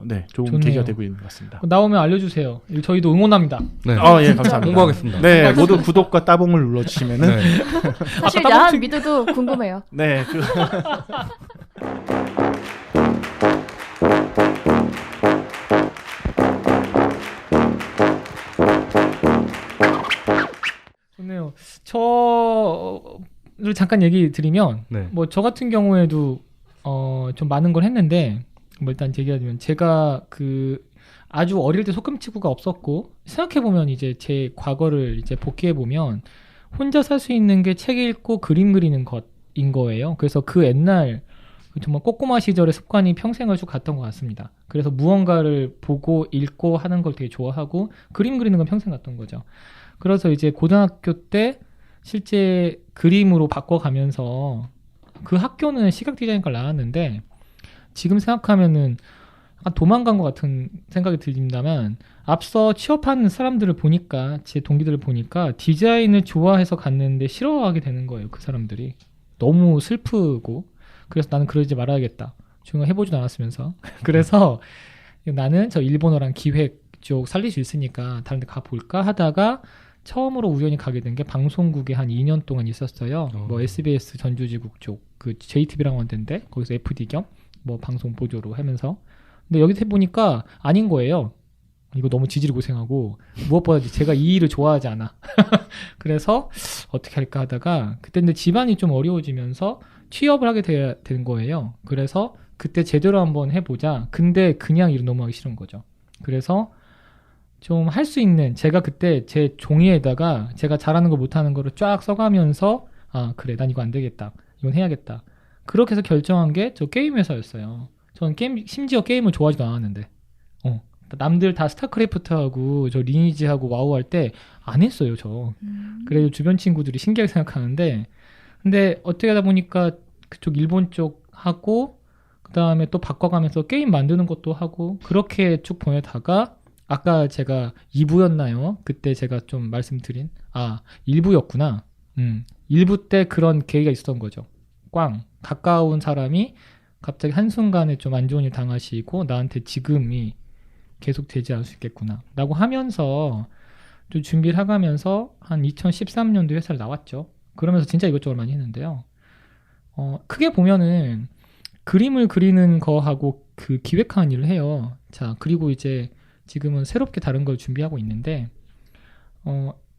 네, 좋은 좋네요. 계기가 되고 있는 것 같습니다. 나오면 알려주세요. 저희도 응원합니다. 네. 예, 감사합니다. 홍보하겠습니다. 네, 모두 구독과 따봉을 눌러주시면은 네. 사실 아까 야한 미드도 궁금해요. 네, 좋네요. 저를 잠깐 얘기 드리면 네. 뭐 저 같은 경우에도 좀 많은 걸 했는데 뭐 일단 얘기가 되면 제가 그 아주 어릴 때 소꿉치구가 없었고 생각해 보면 이제 제 과거를 이제 복귀해 보면 혼자 살 수 있는 게 책 읽고 그림 그리는 것인 거예요. 그래서 그 옛날 정말 꼬꼬마 시절의 습관이 평생을 쭉 갔던 것 같습니다. 그래서 무언가를 보고 읽고 하는 걸 되게 좋아하고 그림 그리는 건 평생 갔던 거죠. 그래서 이제 고등학교 때 실제 그림으로 바꿔가면서 그 학교는 시각 디자인과를 나왔는데 지금 생각하면은 약간 도망간 것 같은 생각이 들린다면 앞서 취업하는 사람들을 보니까 제 동기들을 보니까 디자인을 좋아해서 갔는데 싫어하게 되는 거예요. 그 사람들이 너무 슬프고 그래서 나는 그러지 말아야겠다. 중간 해보지도 않았으면서 그래서 나는 저 일본어랑 기획 쪽 살릴 수 있으니까 다른 데 가볼까 하다가 처음으로 우연히 가게 된 게 방송국에 한 2년 동안 있었어요. 뭐 SBS 전주지국 쪽 그 JTB라고 하는 데인데 거기서 FD 겸 뭐 방송 보조로 하면서 근데 여기서 해보니까 아닌 거예요. 이거 너무 지질이 고생하고 무엇보다 제가 이 일을 좋아하지 않아. 그래서 어떻게 할까 하다가 그때 근데 집안이 좀 어려워지면서 취업을 하게 된 거예요. 그래서 그때 제대로 한번 해보자. 근데 그냥 일은 너무 하기 싫은 거죠. 그래서 좀 할 수 있는 제가 그때 제 종이에다가 제가 잘하는 거 못하는 거를 쫙 써가면서 아 그래 난 이거 안 되겠다. 이건 해야겠다. 그렇게 해서 결정한 게 저 게임 회사였어요. 저는 심지어 게임을 좋아하지도 않았는데 남들 다 스타크래프트하고 저 리니지하고 와우 할 때 안 했어요 저. 그래도 주변 친구들이 신기하게 생각하는데 근데 어떻게 하다 보니까 그쪽 일본 쪽 하고 그 다음에 또 바꿔가면서 게임 만드는 것도 하고 그렇게 쭉 보내다가 아까 제가 2부였나요? 그때 제가 좀 말씀드린 1부였구나. 1부 때 그런 계기가 있었던 거죠. 가까운 사람이 갑자기 한순간에 좀 안 좋은 일 당하시고 나한테 지금이 계속 되지 않을 수 있겠구나 라고 하면서 좀 준비를 해가면서 한 2013년도 회사를 나왔죠. 그러면서 진짜 이것저것 많이 했는데요. 크게 보면은 그림을 그리는 거하고 그 기획하는 일을 해요. 자, 그리고 이제 지금은 새롭게 다른 걸 준비하고 있는데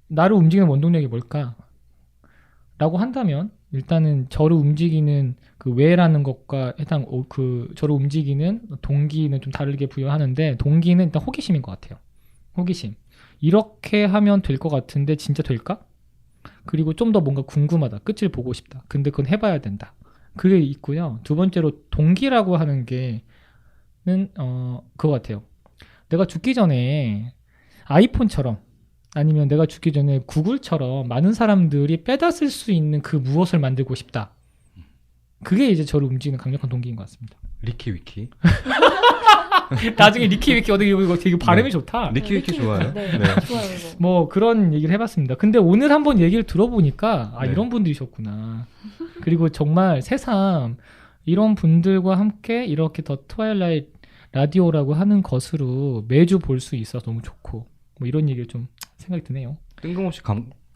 나를 움직이는 원동력이 뭘까? 라고 한다면 일단은 저를 움직이는 그 왜라는 것과 일단 그 저를 움직이는 동기는 좀 다르게 부여하는데 동기는 일단 호기심인 것 같아요. 호기심. 이렇게 하면 될 것 같은데 진짜 될까? 그리고 좀 더 뭔가 궁금하다. 끝을 보고 싶다. 근데 그건 해봐야 된다. 그게 있고요. 두 번째로 동기라고 하는 게는 그거 같아요. 내가 죽기 전에 아이폰처럼 아니면 내가 죽기 전에 구글처럼 많은 사람들이 빼다 쓸 수 있는 그 무엇을 만들고 싶다. 그게 이제 저를 움직이는 강력한 동기인 것 같습니다. 리키위키. 나중에 리키위키 이거 되게 발음이 좋다. 리키위키 좋아요. 네, 네. 좋아요 이거. 뭐 그런 얘기를 해봤습니다. 근데 오늘 한번 얘기를 들어보니까 네. 이런 분들이셨구나. 그리고 정말 새삼 이런 분들과 함께 이렇게 더 트와일라이트 라디오라고 하는 것으로 매주 볼 수 있어서 너무 좋고 뭐 이런 얘기를 좀 생각이 드네요. 뜬금없이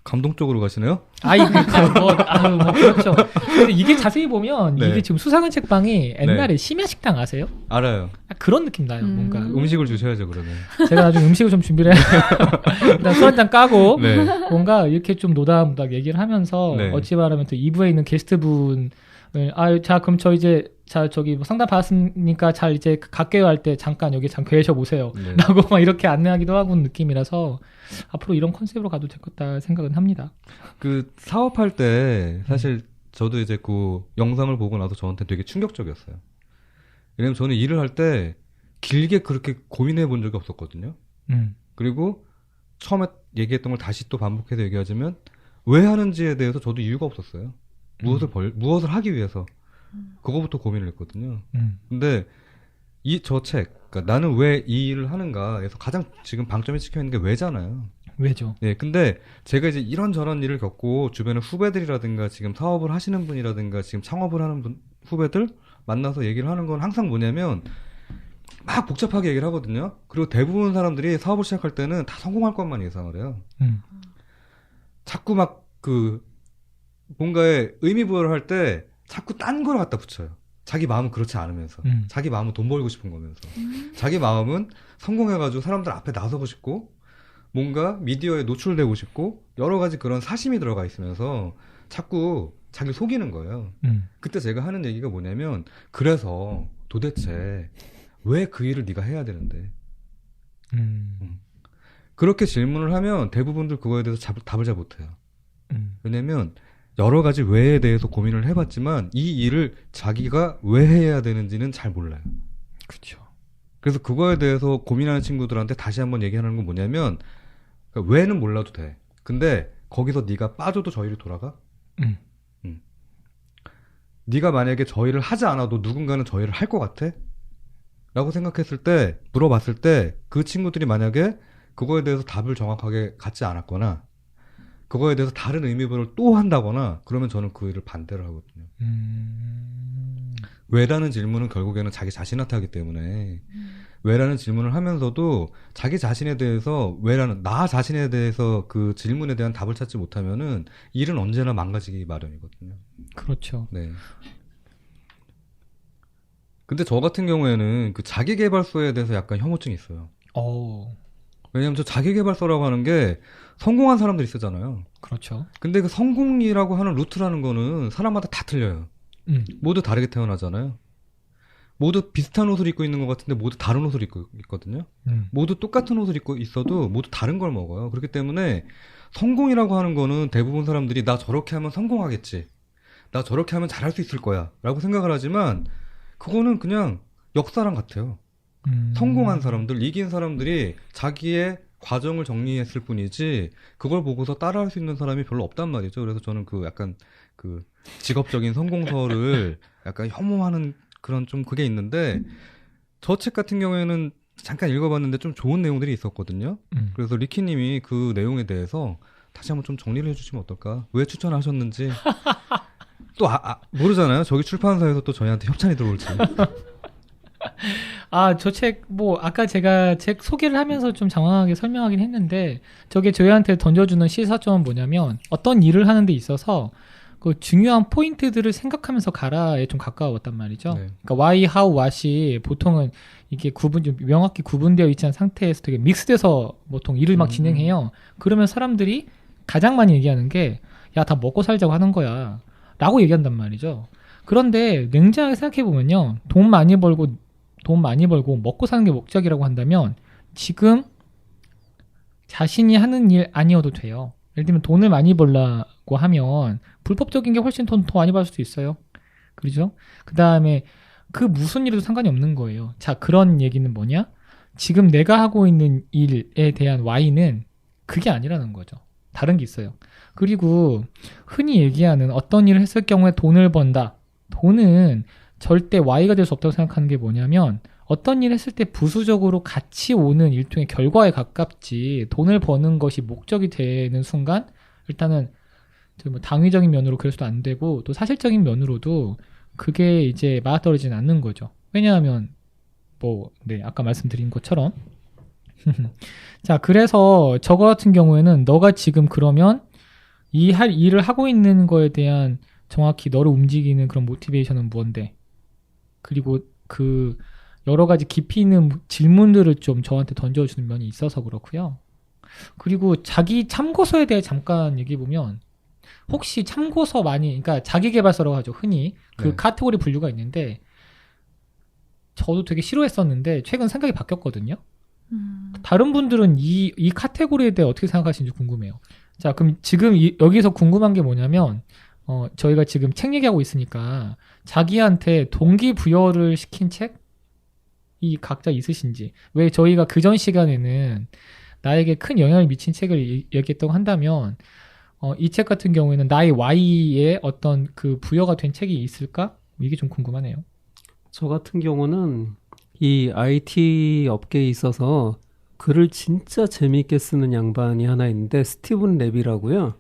감동적으로 가시네요? 뭐 그렇죠. 근데 이게 자세히 보면 네. 이게 지금 수상한 책방이 옛날에 네. 심야식당 아세요? 알아요. 그런 느낌 나요. 뭔가 음식을 주셔야죠, 그러면. 제가 나중에 음식을 좀 준비를 해요. 일단 술 한잔 까고 네. 뭔가 이렇게 좀 노닥노닥 얘기를 하면서 네. 어찌 말하면 또 2부에 있는 게스트분을 자 그럼 저 이제 저기 뭐 상담 받았으니까 잘 이제 갈게요 할 때 잠깐 여기 잠깐 계셔 보세요. 네. 라고 막 이렇게 안내하기도 하고 느낌이라서 앞으로 이런 컨셉으로 가도 될 것 같다 생각은 합니다. 그 사업할 때 사실 저도 이제 그 영상을 보고 나서 저한테 되게 충격적이었어요. 왜냐면 저는 일을 할 때 길게 그렇게 고민해 본 적이 없었거든요. 그리고 처음에 얘기했던 걸 다시 또 반복해서 얘기하자면 왜 하는지에 대해서 저도 이유가 없었어요. 무엇을 하기 위해서 그거부터 고민을 했거든요. 근데 저 책, 그러니까 나는 왜 이 일을 하는가에서 가장 지금 방점이 찍혀 있는 게 왜잖아요. 왜죠? 네, 근데 제가 이제 이런저런 일을 겪고 주변에 후배들이라든가 지금 사업을 하시는 분이라든가 지금 창업을 하는 후배들 만나서 얘기를 하는 건 항상 뭐냐면 막 복잡하게 얘기를 하거든요. 그리고 대부분 사람들이 사업을 시작할 때는 다 성공할 것만 예상을 해요. 자꾸 막 뭔가에 의미 부여를 할 때 자꾸 딴 걸 갖다 붙여요. 자기 마음은 그렇지 않으면서. 자기 마음은 돈 벌고 싶은 거면서. 자기 마음은 성공해가지고 사람들 앞에 나서고 싶고 뭔가 미디어에 노출되고 싶고 여러 가지 그런 사심이 들어가 있으면서 자꾸 자기를 속이는 거예요. 그때 제가 하는 얘기가 뭐냐면 그래서 도대체 왜 그 일을 네가 해야 되는데 그렇게 질문을 하면 대부분들 그거에 대해서 답을 잘 못해요. 왜냐면 여러 가지 왜에 대해서 고민을 해봤지만 이 일을 자기가 왜 해야 되는지는 잘 몰라요. 그렇죠. 그래서 그거에 대해서 고민하는 친구들한테 다시 한번 얘기하는 건 뭐냐면 그러니까 왜는 몰라도 돼. 근데 거기서 네가 빠져도 저 일이 돌아가? 네가 만약에 저 일을 하지 않아도 누군가는 저 일을 할 것 같아? 라고 생각했을 때 물어봤을 때 그 친구들이 만약에 그거에 대해서 답을 정확하게 갖지 않았거나 그거에 대해서 다른 의미분을 또 한다거나 그러면 저는 그 일을 반대를 하거든요. 왜라는 질문은 결국에는 자기 자신한테 하기 때문에 왜라는 질문을 하면서도 자기 자신에 대해서 나 자신에 대해서 그 질문에 대한 답을 찾지 못하면은 일은 언제나 망가지기 마련이거든요. 그렇죠. 네. 근데 저 같은 경우에는 그 자기계발서에 대해서 약간 혐오증이 있어요. 왜냐면 저 자기계발서라고 하는 게 성공한 사람들이 쓰잖아요. 그렇죠. 근데 그 성공이라고 하는 루트라는 거는 사람마다 다 틀려요. 모두 다르게 태어나잖아요. 모두 비슷한 옷을 입고 있는 것 같은데 모두 다른 옷을 입고 있거든요. 모두 똑같은 옷을 입고 있어도 모두 다른 걸 먹어요. 그렇기 때문에 성공이라고 하는 거는 대부분 사람들이 나 저렇게 하면 성공하겠지. 나 저렇게 하면 잘할 수 있을 거야. 라고 생각을 하지만 그거는 그냥 역사랑 같아요. 성공한 사람들, 이긴 사람들이 자기의 과정을 정리했을 뿐이지 그걸 보고서 따라할 수 있는 사람이 별로 없단 말이죠. 그래서 저는 약간 직업적인 성공서를 약간 혐오하는 그런 좀 그게 있는데 저 책 같은 경우에는 잠깐 읽어봤는데 좀 좋은 내용들이 있었거든요. 그래서 리키님이 그 내용에 대해서 다시 한번 좀 정리를 해주시면 어떨까? 왜 추천하셨는지 또 모르잖아요. 저기 출판사에서 또 저희한테 협찬이 들어올지. 저 책, 아까 제가 책 소개를 하면서 좀 장황하게 설명하긴 했는데, 저게 저희한테 던져주는 시사점은 뭐냐면, 어떤 일을 하는 데 있어서, 그 중요한 포인트들을 생각하면서 가라에 좀 가까웠단 말이죠. 네. 그러니까 why, how, what이 보통은 이게 좀 명확히 구분되어 있지 않은 상태에서 되게 믹스돼서 보통 일을 막 진행해요. 그러면 사람들이 가장 많이 얘기하는 게, 야, 다 먹고 살자고 하는 거야. 라고 얘기한단 말이죠. 그런데 냉정하게 생각해보면요. 돈 많이 벌고 먹고 사는 게 목적이라고 한다면 지금 자신이 하는 일 아니어도 돼요. 예를 들면 돈을 많이 벌라고 하면 불법적인 게 훨씬 더 많이 벌 수도 있어요. 그렇죠? 그 다음에 그 무슨 일에도 상관이 없는 거예요. 자, 그런 얘기는 뭐냐? 지금 내가 하고 있는 일에 대한 Y는 그게 아니라는 거죠. 다른 게 있어요. 그리고 흔히 얘기하는 어떤 일을 했을 경우에 돈을 번다. 돈은 절대 Y가 될 수 없다고 생각하는 게 뭐냐면 어떤 일을 했을 때 부수적으로 같이 오는 일종의 결과에 가깝지 돈을 버는 것이 목적이 되는 순간 일단은 당위적인 면으로 그래서도 안 되고 또 사실적인 면으로도 그게 이제 맞아떨어지는 않는 거죠. 왜냐하면 아까 말씀드린 것처럼 자, 그래서 저거 같은 경우에는 너가 지금 그러면 이 할 일을 하고 있는 거에 대한 정확히 너를 움직이는 그런 모티베이션은 무언데, 그리고 그 여러 가지 깊이 있는 질문들을 좀 저한테 던져주는 면이 있어서 그렇고요. 그리고 자기 참고서에 대해 잠깐 얘기해보면, 혹시 참고서 많이, 그러니까 자기계발서라고 하죠, 흔히. 그 네. 카테고리 분류가 있는데, 저도 되게 싫어했었는데 최근 생각이 바뀌었거든요. 다른 분들은 이 카테고리에 대해 어떻게 생각하시는지 궁금해요. 자, 그럼 지금 여기서 궁금한 게 뭐냐면, 저희가 지금 책 얘기하고 있으니까 자기한테 동기부여를 시킨 책이 각자 있으신지. 왜 저희가 그전 시간에는 나에게 큰 영향을 미친 책을 얘기했다고 한다면, 이 책 같은 경우에는 나의 Y에 어떤 그 부여가 된 책이 있을까? 이게 좀 궁금하네요. 저 같은 경우는 이 IT 업계에 있어서 글을 진짜 재미있게 쓰는 양반이 하나 있는데 스티븐 레비라고요.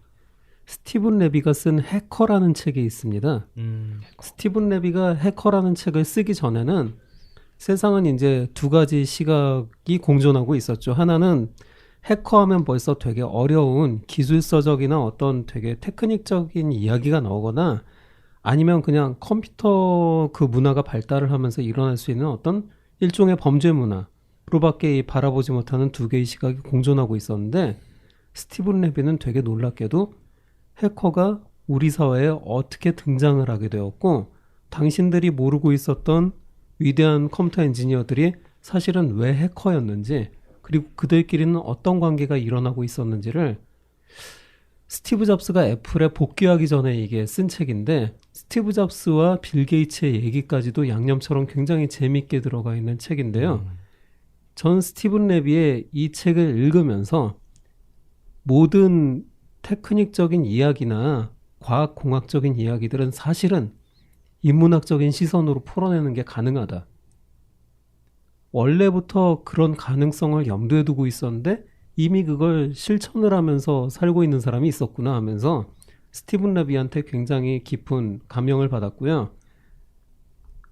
스티븐 레비가 쓴 해커라는 책이 있습니다. 스티븐 레비가 해커라는 책을 쓰기 전에는 세상은 이제 두 가지 시각이 공존하고 있었죠. 하나는 해커하면 벌써 되게 어려운 기술서적이나 어떤 되게 테크닉적인 이야기가 나오거나 아니면 그냥 컴퓨터 그 문화가 발달을 하면서 일어날 수 있는 어떤 일종의 범죄 문화로밖에 바라보지 못하는 두 개의 시각이 공존하고 있었는데, 스티븐 레비는 되게 놀랍게도 해커가 우리 사회에 어떻게 등장을 하게 되었고, 당신들이 모르고 있었던 위대한 컴퓨터 엔지니어들이 사실은 왜 해커였는지, 그리고 그들끼리는 어떤 관계가 일어나고 있었는지를 스티브 잡스가 애플에 복귀하기 전에 이게 쓴 책인데, 스티브 잡스와 빌 게이츠의 얘기까지도 양념처럼 굉장히 재밌게 들어가 있는 책인데요. 전 스티븐 레비의 이 책을 읽으면서 모든 테크닉적인 이야기나 과학공학적인 이야기들은 사실은 인문학적인 시선으로 풀어내는 게 가능하다. 원래부터 그런 가능성을 염두에 두고 있었는데 이미 그걸 실천을 하면서 살고 있는 사람이 있었구나 하면서 스티븐 레비한테 굉장히 깊은 감명을 받았고요.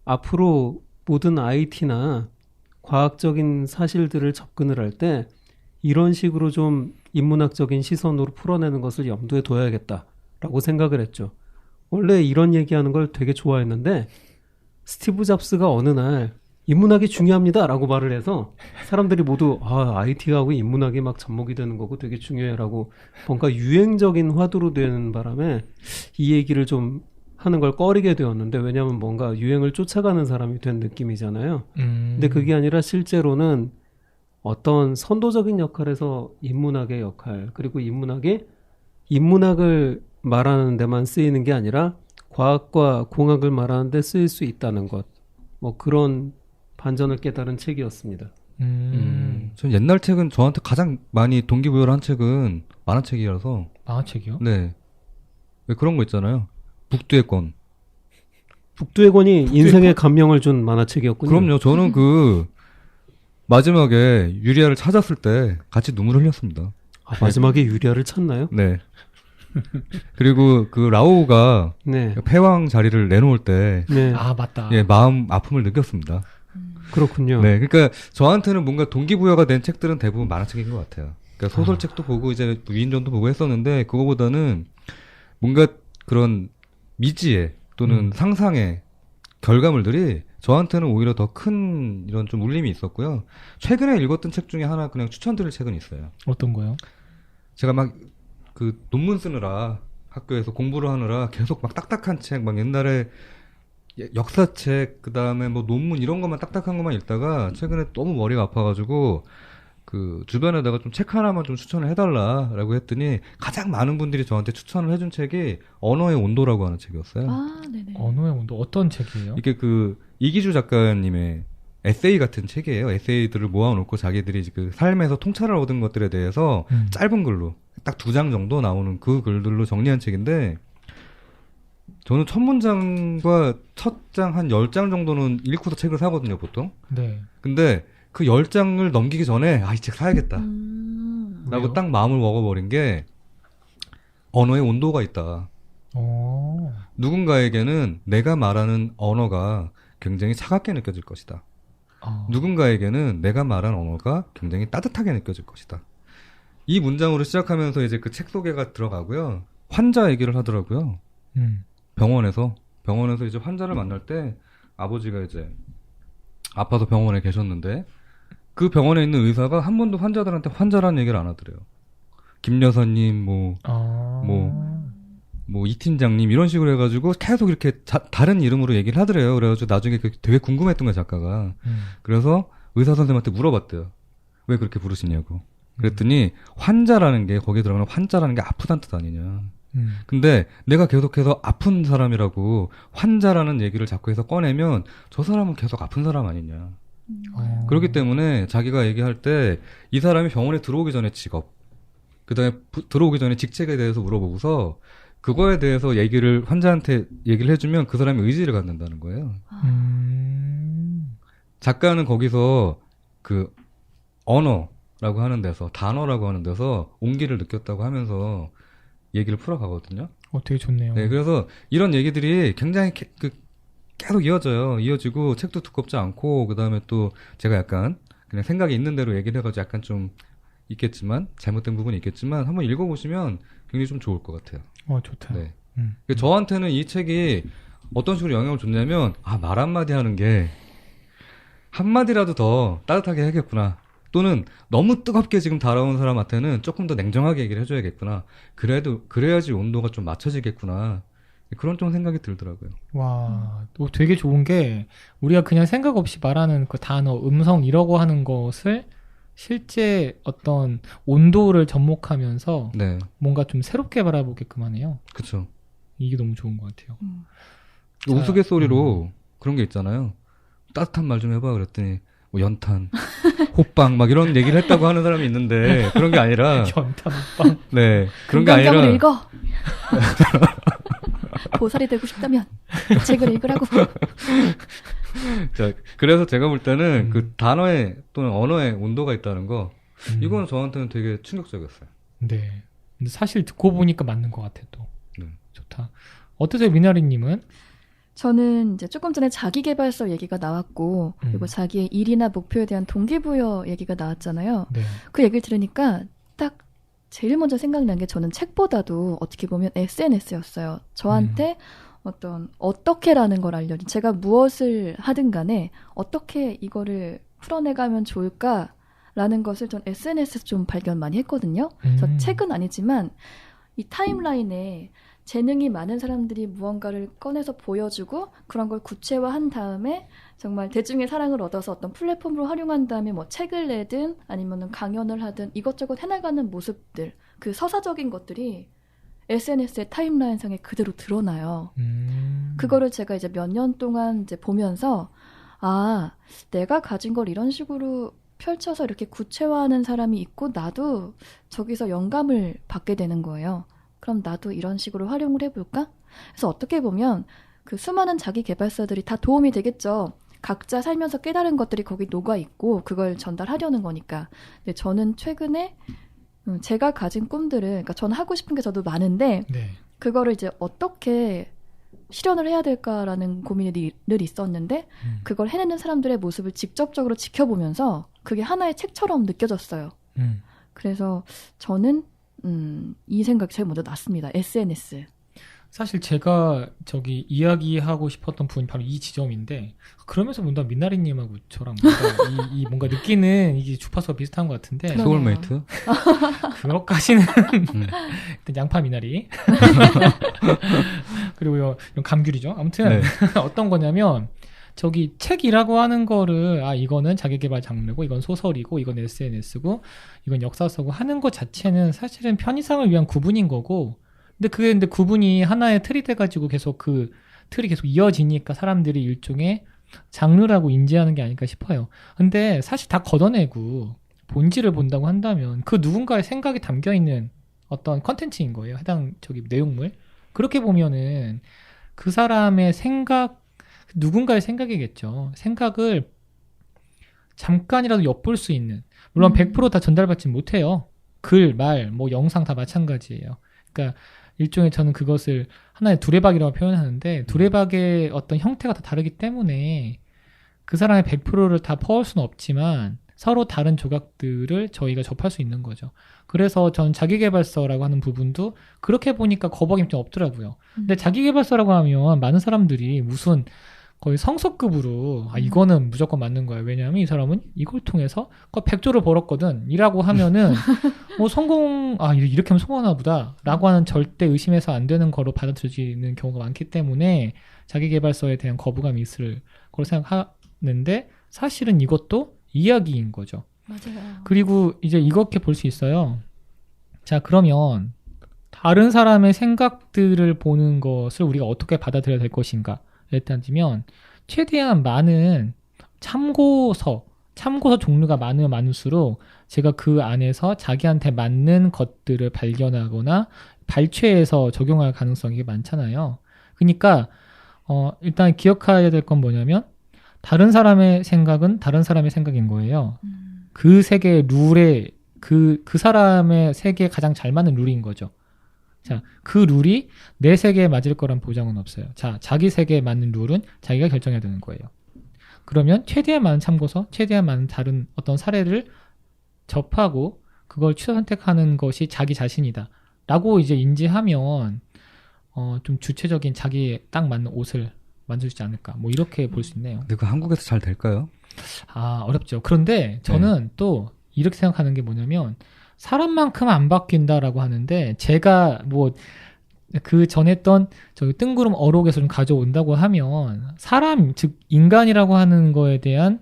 앞으로 모든 IT나 과학적인 사실들을 접근을 할 때 이런 식으로 좀 인문학적인 시선으로 풀어내는 것을 염두에 둬야겠다라고 생각을 했죠. 원래 이런 얘기하는 걸 되게 좋아했는데 스티브 잡스가 어느 날 인문학이 중요합니다라고 말을 해서 사람들이 모두 IT하고 인문학이 막 접목이 되는 거고 되게 중요해라고 뭔가 유행적인 화두로 되는 바람에 이 얘기를 좀 하는 걸 꺼리게 되었는데, 왜냐하면 뭔가 유행을 쫓아가는 사람이 된 느낌이잖아요. 근데 그게 아니라 실제로는 어떤 선도적인 역할에서 인문학의 역할, 그리고 인문학을 말하는 데만 쓰이는 게 아니라 과학과 공학을 말하는 데 쓰일 수 있다는 것, 뭐 그런 반전을 깨달은 책이었습니다. 전 옛날 책은 저한테 가장 많이 동기부여를 한 책은 만화책이라서. 만화책이요? 네. 왜 그런 거 있잖아요. 북두의 권. 북두의 권이 인생에 감명을 준 만화책이었군요. 그럼요. 저는 그 마지막에 유리아를 찾았을 때 같이 눈물을 흘렸습니다. 마지막에 유리아를 찾나요? 네. 그리고 그 라오우가 네. 패왕 자리를 내놓을 때 네. 맞다. 예, 마음 아픔을 느꼈습니다. 그렇군요. 네, 그러니까 저한테는 뭔가 동기부여가 된 책들은 대부분 만화책인 것 같아요. 그러니까 소설책도 보고 이제 위인전도 보고 했었는데 그거보다는 뭔가 그런 미지의 또는 상상의 결과물들이 저한테는 오히려 더 큰 이런 좀 울림이 있었고요. 최근에 읽었던 책 중에 하나 그냥 추천드릴 책은 있어요. 어떤 거요? 제가 막 그 논문 쓰느라 학교에서 공부를 하느라 계속 막 딱딱한 책, 막 옛날에 역사책, 그 다음에 뭐 논문 이런 것만 딱딱한 것만 읽다가 최근에 너무 머리가 아파가지고 그 주변에다가 좀 책 하나만 좀 추천을 해달라라고 했더니 가장 많은 분들이 저한테 추천을 해준 책이 언어의 온도라고 하는 책이었어요. 네네. 언어의 온도 어떤 책이에요? 이게 그 이기주 작가님의 에세이 같은 책이에요. 에세이들을 모아놓고 자기들이 그 삶에서 통찰을 얻은 것들에 대해서 짧은 글로 딱 2장 정도 나오는 그 글들로 정리한 책인데, 저는 첫 문장과 첫 장 한 10장 정도는 읽고서 책을 사거든요, 보통. 네. 근데 그 10장을 넘기기 전에 이 책 사야겠다 라고 왜요? 딱 마음을 먹어버린 게 언어의 온도가 있다. 누군가에게는 내가 말하는 언어가 굉장히 차갑게 느껴질 것이다. 누군가에게는 내가 말한 언어가 굉장히 따뜻하게 느껴질 것이다. 이 문장으로 시작하면서 이제 그 책 소개가 들어가고요. 환자 얘기를 하더라고요. 병원에서 이제 환자를 만날 때 아버지가 이제 아파서 병원에 계셨는데 그 병원에 있는 의사가 한 번도 환자들한테 환자라는 얘기를 안 하더래요. 김 여사님 뭐 이 팀장님 이런 식으로 해가지고 계속 이렇게 다른 이름으로 얘기를 하더래요. 그래가지고 나중에 되게 궁금했던 거예요, 작가가. 그래서 의사 선생님한테 물어봤대요. 왜 그렇게 부르시냐고. 그랬더니 환자라는 게 거기에 들어가는 환자라는 게 아프다는 뜻 아니냐. 근데 내가 계속해서 아픈 사람이라고 환자라는 얘기를 자꾸 해서 꺼내면 저 사람은 계속 아픈 사람 아니냐. 그렇기 때문에 자기가 얘기할 때 이 사람이 병원에 들어오기 전에 직업, 그다음에 들어오기 전에 직책에 대해서 물어보고서 그거에 대해서 환자한테 얘기를 해주면 그 사람이 의지를 갖는다는 거예요. 작가는 거기서 그 언어라고 하는 데서, 단어라고 하는 데서 온기를 느꼈다고 하면서 얘기를 풀어가거든요. 되게 좋네요. 네, 그래서 이런 얘기들이 굉장히 계속 이어지고 책도 두껍지 않고, 그 다음에 또 제가 약간 그냥 생각이 있는 대로 얘기를 해가지고 약간 좀 있겠지만, 잘못된 부분이 있겠지만, 한번 읽어보시면 굉장히 좀 좋을 것 같아요. 좋다. 네. 저한테는 이 책이 어떤 식으로 영향을 줬냐면, 말 한마디 하는 게 한마디라도 더 따뜻하게 해야겠구나. 또는 너무 뜨겁게 지금 달아온 사람한테는 조금 더 냉정하게 얘기를 해줘야겠구나. 그래야지 온도가 좀 맞춰지겠구나. 그런 좀 생각이 들더라고요. 와, 되게 좋은 게 우리가 그냥 생각 없이 말하는 그 단어, 음성 이라고 하는 것을 실제 어떤 온도를 접목하면서 네. 뭔가 좀 새롭게 바라보게끔 하네요. 그쵸. 이게 너무 좋은 것 같아요. 우스갯소리로 그런 게 있잖아요. 따뜻한 말 좀 해봐 그랬더니 뭐 연탄, 호빵 막 이런 얘기를 했다고 하는 사람이 있는데 그런 게 아니라 연탄, 호빵. 네, 그런 게 아니라 읽어. 보살이 되고 싶다면 책을 읽으라고. 자, 그래서 제가 볼 때는 그 단어에 또는 언어에 온도가 있다는 거 이건 저한테는 되게 충격적이었어요. 네. 근데 사실 듣고 보니까 맞는 것 같아 또. 네. 좋다. 어떠세요, 미나리님은? 저는 이제 조금 전에 자기계발서 얘기가 나왔고 그리고 자기의 일이나 목표에 대한 동기부여 얘기가 나왔잖아요. 네. 그 얘기를 들으니까 딱 제일 먼저 생각난 게 저는 책보다도 어떻게 보면 SNS였어요. 저한테 어떻게라는 걸 알려준, 제가 무엇을 하든 간에 어떻게 이거를 풀어내가면 좋을까라는 것을 전 SNS에서 좀 발견 많이 했거든요. 저 책은 아니지만 이 타임라인에 재능이 많은 사람들이 무언가를 꺼내서 보여주고 그런 걸 구체화한 다음에 정말 대중의 사랑을 얻어서 어떤 플랫폼으로 활용한 다음에 뭐 책을 내든 아니면 강연을 하든 이것저것 해나가는 모습들, 그 서사적인 것들이 SNS의 타임라인상에 그대로 드러나요. 그거를 제가 이제 몇 년 동안 이제 보면서 내가 가진 걸 이런 식으로 펼쳐서 이렇게 구체화하는 사람이 있고 나도 저기서 영감을 받게 되는 거예요. 그럼 나도 이런 식으로 활용을 해볼까? 그래서 어떻게 보면 그 수많은 자기 개발사들이 다 도움이 되겠죠. 각자 살면서 깨달은 것들이 거기 녹아있고 그걸 전달하려는 거니까. 근데 저는 최근에 제가 가진 꿈들을, 그러니까 저는 하고 싶은 게 저도 많은데 네. 그거를 이제 어떻게 실현을 해야 될까라는 고민이 늘 있었는데 그걸 해내는 사람들의 모습을 직접적으로 지켜보면서 그게 하나의 책처럼 느껴졌어요. 그래서 저는 이 생각이 제일 먼저 났습니다. SNS. 사실 제가 이야기하고 싶었던 부분이 바로 이 지점인데, 그러면서 뭔가 미나리님하고 저랑 뭔가 뭔가 느끼는 이게 주파수가 비슷한 것 같은데. 소울메이트? 그것까지는 일단 양파 미나리. 그리고 이런 감귤이죠. 아무튼 네. 어떤 거냐면 책이라고 하는 거를 이거는 자기계발 장르고 이건 소설이고 이건 SNS고 이건 역사서고 하는 것 자체는 사실은 편의상을 위한 구분인 거고, 근데 구분이 하나의 틀이 돼가지고 계속 그 틀이 계속 이어지니까 사람들이 일종의 장르라고 인지하는 게 아닐까 싶어요. 근데 사실 다 걷어내고 본질을 본다고 한다면 그 누군가의 생각이 담겨 있는 어떤 컨텐츠인 거예요. 해당 내용물. 그렇게 보면은 그 사람의 누군가의 생각이겠죠. 생각을 잠깐이라도 엿볼 수 있는, 물론 100% 다 전달받지 못해요. 글, 말, 영상 다 마찬가지예요. 그러니까 일종의 저는 그것을 하나의 두레박이라고 표현하는데, 두레박의 어떤 형태가 다 다르기 때문에 그 사람의 100%를 다 퍼올 수는 없지만 서로 다른 조각들을 저희가 접할 수 있는 거죠. 그래서 전 자기계발서라고 하는 부분도 그렇게 보니까 거부감이 좀 없더라고요. 근데 자기계발서라고 하면 많은 사람들이 무슨 거의 성서급으로 이거는 무조건 맞는 거야. 왜냐하면 이 사람은 이걸 통해서 100조를 벌었거든. 이라고 하면은 이렇게 하면 성공하나 보다. 라고 하는 절대 의심해서 안 되는 거로 받아들여지는 경우가 많기 때문에 자기계발서에 대한 거부감이 있을 거로 생각하는데 사실은 이것도 이야기인 거죠. 맞아요. 그리고 이제 이렇게 볼 수 있어요. 자, 그러면 다른 사람의 생각들을 보는 것을 우리가 어떻게 받아들여야 될 것인가? 를 따지면 최대한 많은 참고서 종류가 많으면 많을수록 제가 그 안에서 자기한테 맞는 것들을 발견하거나 발췌해서 적용할 가능성이 많잖아요. 그러니까 일단 기억해야 될 건 뭐냐면 다른 사람의 생각은 다른 사람의 생각인 거예요. 그 세계의 룰에 그 사람의 세계에 가장 잘 맞는 룰인 거죠. 자, 그 룰이 내 세계에 맞을 거란 보장은 없어요. 자, 자기 세계에 맞는 룰은 자기가 결정해야 되는 거예요. 그러면 최대한 많은 참고서, 최대한 많은 다른 어떤 사례를 접하고 그걸 취사 선택하는 것이 자기 자신이다. 라고 이제 인지하면 좀 주체적인 자기에 딱 맞는 옷을 만들 수 있지 않을까. 뭐 이렇게 볼 수 있네요. 근데 그 한국에서 잘 될까요? 어렵죠. 그런데 저는 또 이렇게 생각하는 게 뭐냐면 사람만큼 안 바뀐다라고 하는데 제가 뭐 그 전에 했던 저기 뜬구름 어록에서 좀 가져온다고 하면 사람 즉 인간이라고 하는 거에 대한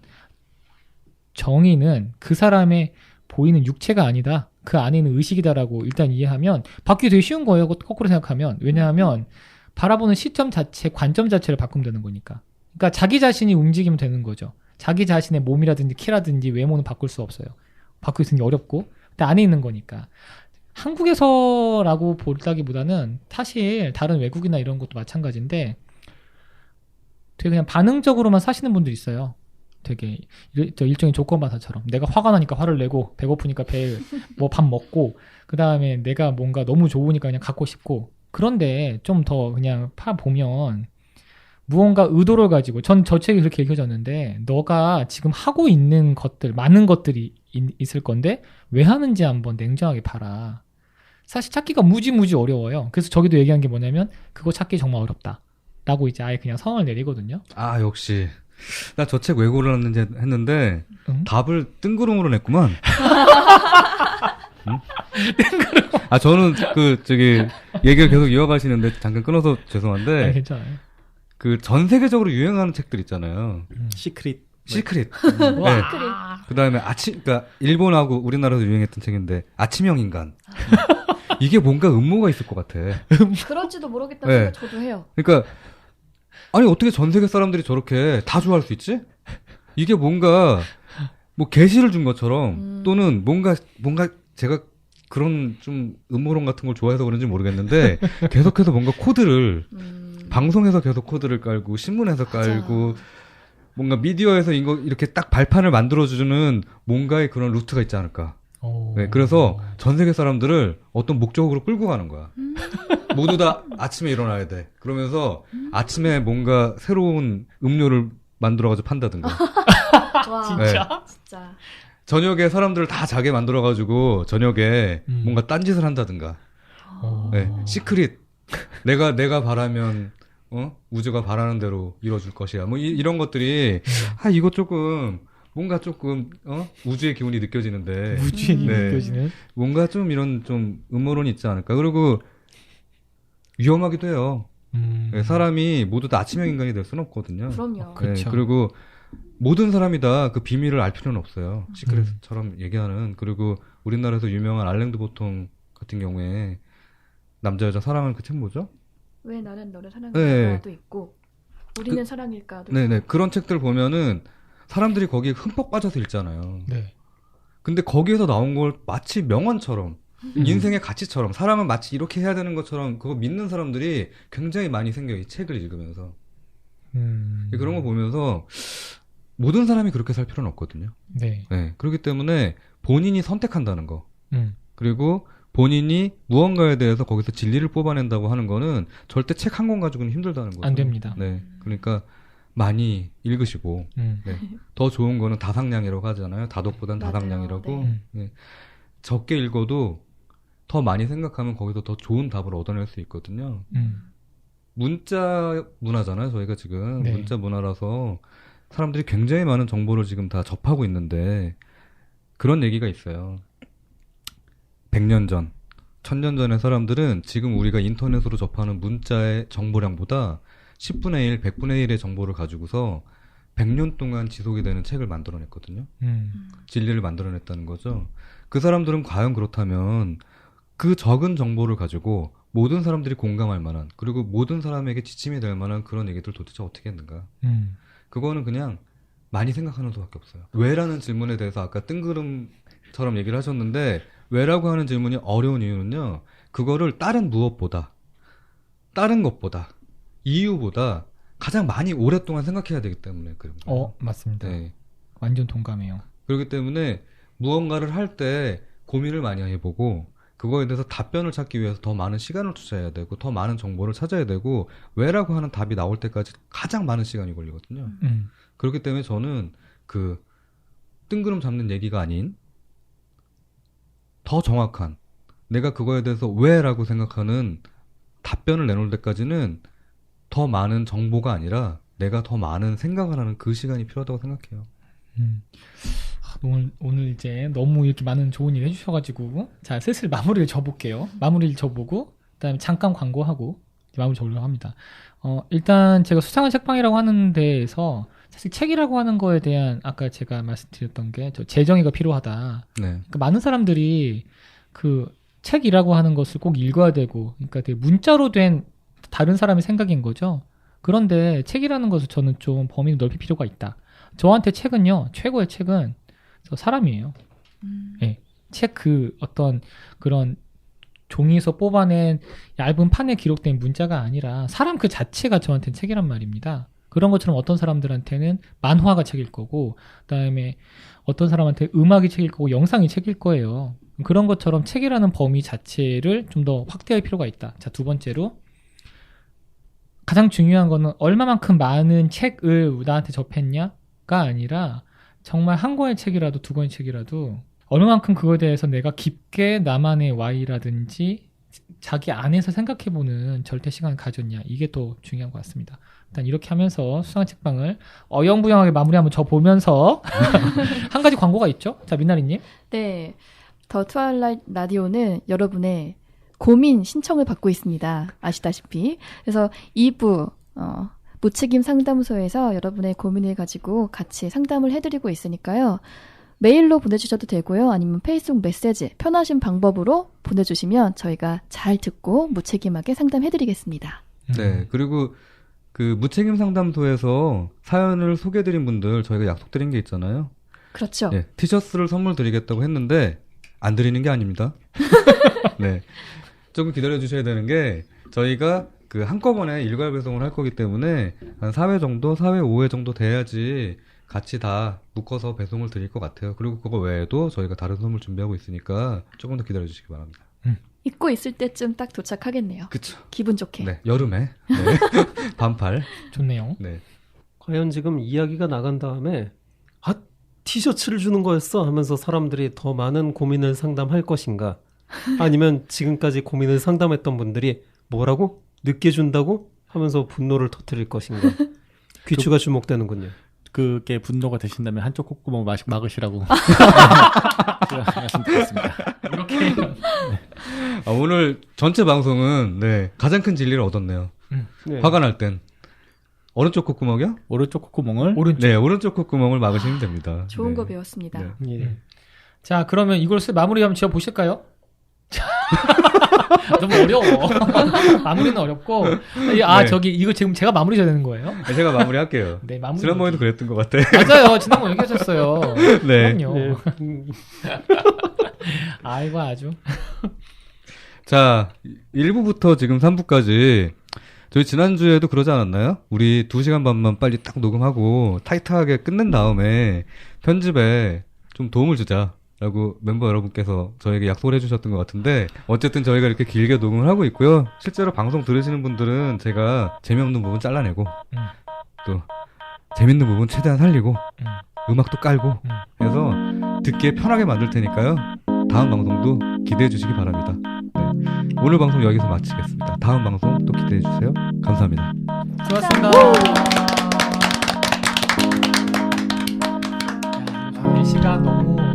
정의는 그 사람의 보이는 육체가 아니다. 그 안에 있는 의식이다라고 일단 이해하면 바뀌기 되게 쉬운 거예요. 거꾸로 생각하면. 왜냐하면 바라보는 시점 자체, 관점 자체를 바꾸면 되는 거니까. 그러니까 자기 자신이 움직이면 되는 거죠. 자기 자신의 몸이라든지 키라든지 외모는 바꿀 수 없어요. 바꿀 수 있는 게 어렵고. 근데 안에 있는 거니까. 한국에서라고 보다기보다는 사실 다른 외국이나 이런 것도 마찬가지인데 되게 그냥 반응적으로만 사시는 분들이 있어요. 되게 일종의 조건반사처럼 내가 화가 나니까 화를 내고 배고프니까 뭐 밥 먹고 그 다음에 내가 뭔가 너무 좋으니까 그냥 갖고 싶고 그런데 좀 더 그냥 보면 무언가 의도를 가지고 전 저 책이 그렇게 읽혀졌는데 너가 지금 하고 있는 것들 많은 것들이 있을 건데 왜 하는지 한번 냉정하게 봐라. 사실 찾기가 무지무지 어려워요. 그래서 저기도 얘기한 게 뭐냐면 그거 찾기 정말 어렵다 라고 이제 아예 그냥 선언을 내리거든요. 아 역시 나 저 책 왜 골랐는지 했는데 답을 뜬구름으로 냈구만. 응? 아 저는 얘기를 계속 이어가시는데 잠깐 끊어서 죄송한데 괜찮아요. 그 전 세계적으로 유행하는 책들 있잖아요. 시크릿. 네. 시크릿. 그다음에 그러니까 일본하고 우리나라도 유행했던 책인데 아침형 인간. 이게 뭔가 음모가 있을 것 같아. 그럴지도 모르겠다는 생각 저도 해요. 그러니까 아니 어떻게 전 세계 사람들이 저렇게 다 좋아할 수 있지? 이게 뭔가 뭐 계시를 준 것처럼 또는 뭔가 제가 그런 좀 음모론 같은 걸 좋아해서 그런지 모르겠는데 계속해서 뭔가 코드를 방송에서 계속 코드를 깔고 신문에서 깔고 뭔가 미디어에서 이렇게 딱 발판을 만들어주는 뭔가의 그런 루트가 있지 않을까. 네, 그래서 전 세계 사람들을 어떤 목적으로 끌고 가는 거야. 모두 다 아침에 일어나야 돼. 그러면서 아침에 뭔가 새로운 음료를 만들어가지고 판다든가. 와, 진짜? 진짜. 저녁에 사람들을 다 자게 만들어가지고 저녁에 뭔가 딴짓을 한다든가. 네, 시크릿. 내가 바라면 우주가 바라는 대로 이루어질 것이야. 뭐 이런 것들이 이거 뭔가 조금 우주의 기운이 느껴지는데 우주의 기운이 느껴지는 뭔가 좀 이런 좀 음모론이 있지 않을까. 그리고 위험하기도 해요. 네, 사람이 모두 다 아침형 인간이 될 수는 없거든요. 그럼요. 그렇죠. 네, 그리고 모든 사람이 다 그 비밀을 알 필요는 없어요. 시크릿처럼 얘기하는. 그리고 우리나라에서 유명한 알랭드 보통 같은 경우에 남자 여자 사랑하는 그 책 뭐죠? 왜 나는 너를 사랑할까도 있고 우리는 사랑일까도 네네 있고. 그런 책들 보면은 사람들이 거기에 흠뻑 빠져서 읽잖아요. 네. 근데 거기에서 나온 걸 마치 명언처럼 인생의 가치처럼 사람은 마치 이렇게 해야 되는 것처럼 그거 믿는 사람들이 굉장히 많이 생겨요. 이 책을 읽으면서. 그런 거 보면서 모든 사람이 그렇게 살 필요는 없거든요. 네. 네. 그렇기 때문에 본인이 선택한다는 거. 그리고 본인이 무언가에 대해서 거기서 진리를 뽑아낸다고 하는 거는 절대 책 한 권 가지고는 힘들다는 거죠. 안 됩니다. 네. 그러니까 많이 읽으시고 네. 더 좋은 거는 다상량이라고 하잖아요. 다독보단 맞아요. 다상량이라고. 네. 네. 적게 읽어도 더 많이 생각하면 거기서 더 좋은 답을 얻어낼 수 있거든요. 문자 문화잖아요. 저희가 지금 네. 문자 문화라서 사람들이 굉장히 많은 정보를 지금 다 접하고 있는데 그런 얘기가 있어요. 100년 전, 1000년 전의 사람들은 지금 우리가 인터넷으로 접하는 문자의 정보량보다 10분의 1, 100분의 1의 정보를 가지고서 100년 동안 지속이 되는 책을 만들어냈거든요. 진리를 만들어냈다는 거죠. 그 사람들은 과연 그렇다면 그 적은 정보를 가지고 모든 사람들이 공감할 만한 그리고 모든 사람에게 지침이 될 만한 그런 얘기들 도대체 어떻게 했는가. 그거는 그냥 많이 생각하는 수밖에 없어요. 왜라는 질문에 대해서 아까 뜬구름처럼 얘기를 하셨는데 왜라고 하는 질문이 어려운 이유는요. 그거를 다른 무엇보다 다른 것보다 이유보다 가장 많이 오랫동안 생각해야 되기 때문에 그런 거예요. 맞습니다. 네. 완전 동감해요. 그렇기 때문에 무언가를 할 때 고민을 많이 해보고 그거에 대해서 답변을 찾기 위해서 더 많은 시간을 투자해야 되고 더 많은 정보를 찾아야 되고 왜라고 하는 답이 나올 때까지 가장 많은 시간이 걸리거든요. 그렇기 때문에 저는 그 뜬구름 잡는 얘기가 아닌 더 정확한 내가 그거에 대해서 왜라고 생각하는 답변을 내놓을 때까지는 더 많은 정보가 아니라 내가 더 많은 생각을 하는 그 시간이 필요하다고 생각해요. 오늘 이제 너무 이렇게 많은 좋은 일 해주셔가지고 자 슬슬 마무리를 져볼게요. 마무리를 져보고 그다음에 잠깐 광고하고 마무리 져보려고 합니다. 일단 제가 수상한 책방이라고 하는 데에서 사실 책이라고 하는 거에 대한 아까 제가 말씀드렸던 게 저 재정의가 필요하다. 네. 그러니까 많은 사람들이 그 책이라고 하는 것을 꼭 읽어야 되고 그러니까 되게 문자로 된 다른 사람의 생각인 거죠. 그런데 책이라는 것을 저는 좀 범위를 넓힐 필요가 있다. 저한테 책은요, 최고의 책은 저 사람이에요. 네. 책 어떤 그런 종이에서 뽑아낸 얇은 판에 기록된 문자가 아니라 사람 그 자체가 저한테는 책이란 말입니다. 그런 것처럼 어떤 사람들한테는 만화가 책일 거고, 그다음에 어떤 사람한테 음악이 책일 거고, 영상이 책일 거예요. 그런 것처럼 책이라는 범위 자체를 좀 더 확대할 필요가 있다. 자, 두 번째로 가장 중요한 거는 얼마만큼 많은 책을 나한테 접했냐가 아니라 정말 한 권의 책이라도 두 권의 책이라도 얼마만큼 그거에 대해서 내가 깊게 나만의 Y라든지 자기 안에서 생각해보는 절대 시간을 가졌냐 이게 또 중요한 것 같습니다. 일단 이렇게 하면서 수상한 책방을 어영부영하게 마무리 한번 져보면서 한 가지 광고가 있죠? 자, 민나리님. 네. 더 트와일라이트 라디오는 여러분의 고민 신청을 받고 있습니다. 아시다시피. 그래서 2부 무책임 상담소에서 여러분의 고민을 가지고 같이 상담을 해드리고 있으니까요. 메일로 보내주셔도 되고요. 아니면 페이스북 메시지 편하신 방법으로 보내주시면 저희가 잘 듣고 무책임하게 상담해드리겠습니다. 네. 그리고 그 무책임 상담소에서 사연을 소개해드린 분들 저희가 약속드린 게 있잖아요. 그렇죠. 네. 티셔츠를 선물 드리겠다고 했는데 안 드리는 게 아닙니다. 네. 조금 기다려 주셔야 되는 게 저희가 그 한꺼번에 일괄 배송을 할 거기 때문에 한 4회 정도, 4회, 5회 정도 돼야지 같이 다 묶어서 배송을 드릴 것 같아요. 그리고 그거 외에도 저희가 다른 선물 준비하고 있으니까 조금 더 기다려 주시기 바랍니다. 입고 있을 때쯤 딱 도착하겠네요. 그쵸. 기분 좋게. 네. 여름에. 네. 반팔. 좋네요. 네. 과연 지금 이야기가 나간 다음에 티셔츠를 주는 거였어 하면서 사람들이 더 많은 고민을 상담할 것인가? 아니면 지금까지 고민을 상담했던 분들이 뭐라고? 늦게 준다고? 하면서 분노를 터뜨릴 것인가? 귀추가 주목되는군요. 그게 분노가 되신다면 한쪽 콧구멍 막으시라고 말씀드렸습니다. 이렇게 오늘 전체 방송은 네, 가장 큰 진리를 얻었네요. 네. 화가 날 땐 오른쪽 콧구멍이요? 오른쪽 콧구멍을 오른쪽. 네, 오른쪽 콧구멍을 막으시면 됩니다. 좋은 네. 거 배웠습니다. 네. 예. 자, 그러면 이걸 마무리 한번 지어 보실까요? 너무 어려워. 마무리는 어렵고. 네. 저기 이거 지금 제가 마무리 져야 되는 거예요? 네, 제가 마무리할게요. 네, 마무리. 지난번에도 그랬던 것 같아. 맞아요. 지난번 얘기하셨어요. 네. 그럼요. 예. 아이고 아주. 자, 1부부터 지금 3부까지 저희 지난주에도 그러지 않았나요? 우리 2시간 반만 빨리 딱 녹음하고 타이트하게 끝낸 다음에 편집에 좀 도움을 주자라고 멤버 여러분께서 저에게 약속을 해주셨던 것 같은데 어쨌든 저희가 이렇게 길게 녹음을 하고 있고요. 실제로 방송 들으시는 분들은 제가 재미없는 부분 잘라내고 또 재밌는 부분 최대한 살리고 음악도 깔고 해서 듣기에 편하게 만들 테니까요. 다음 방송도 기대해 주시기 바랍니다. 네. 오늘 방송 여기서 마치겠습니다. 다음 방송 또 기대해 주세요. 감사합니다. 수고하셨습니다. 이 시간 너무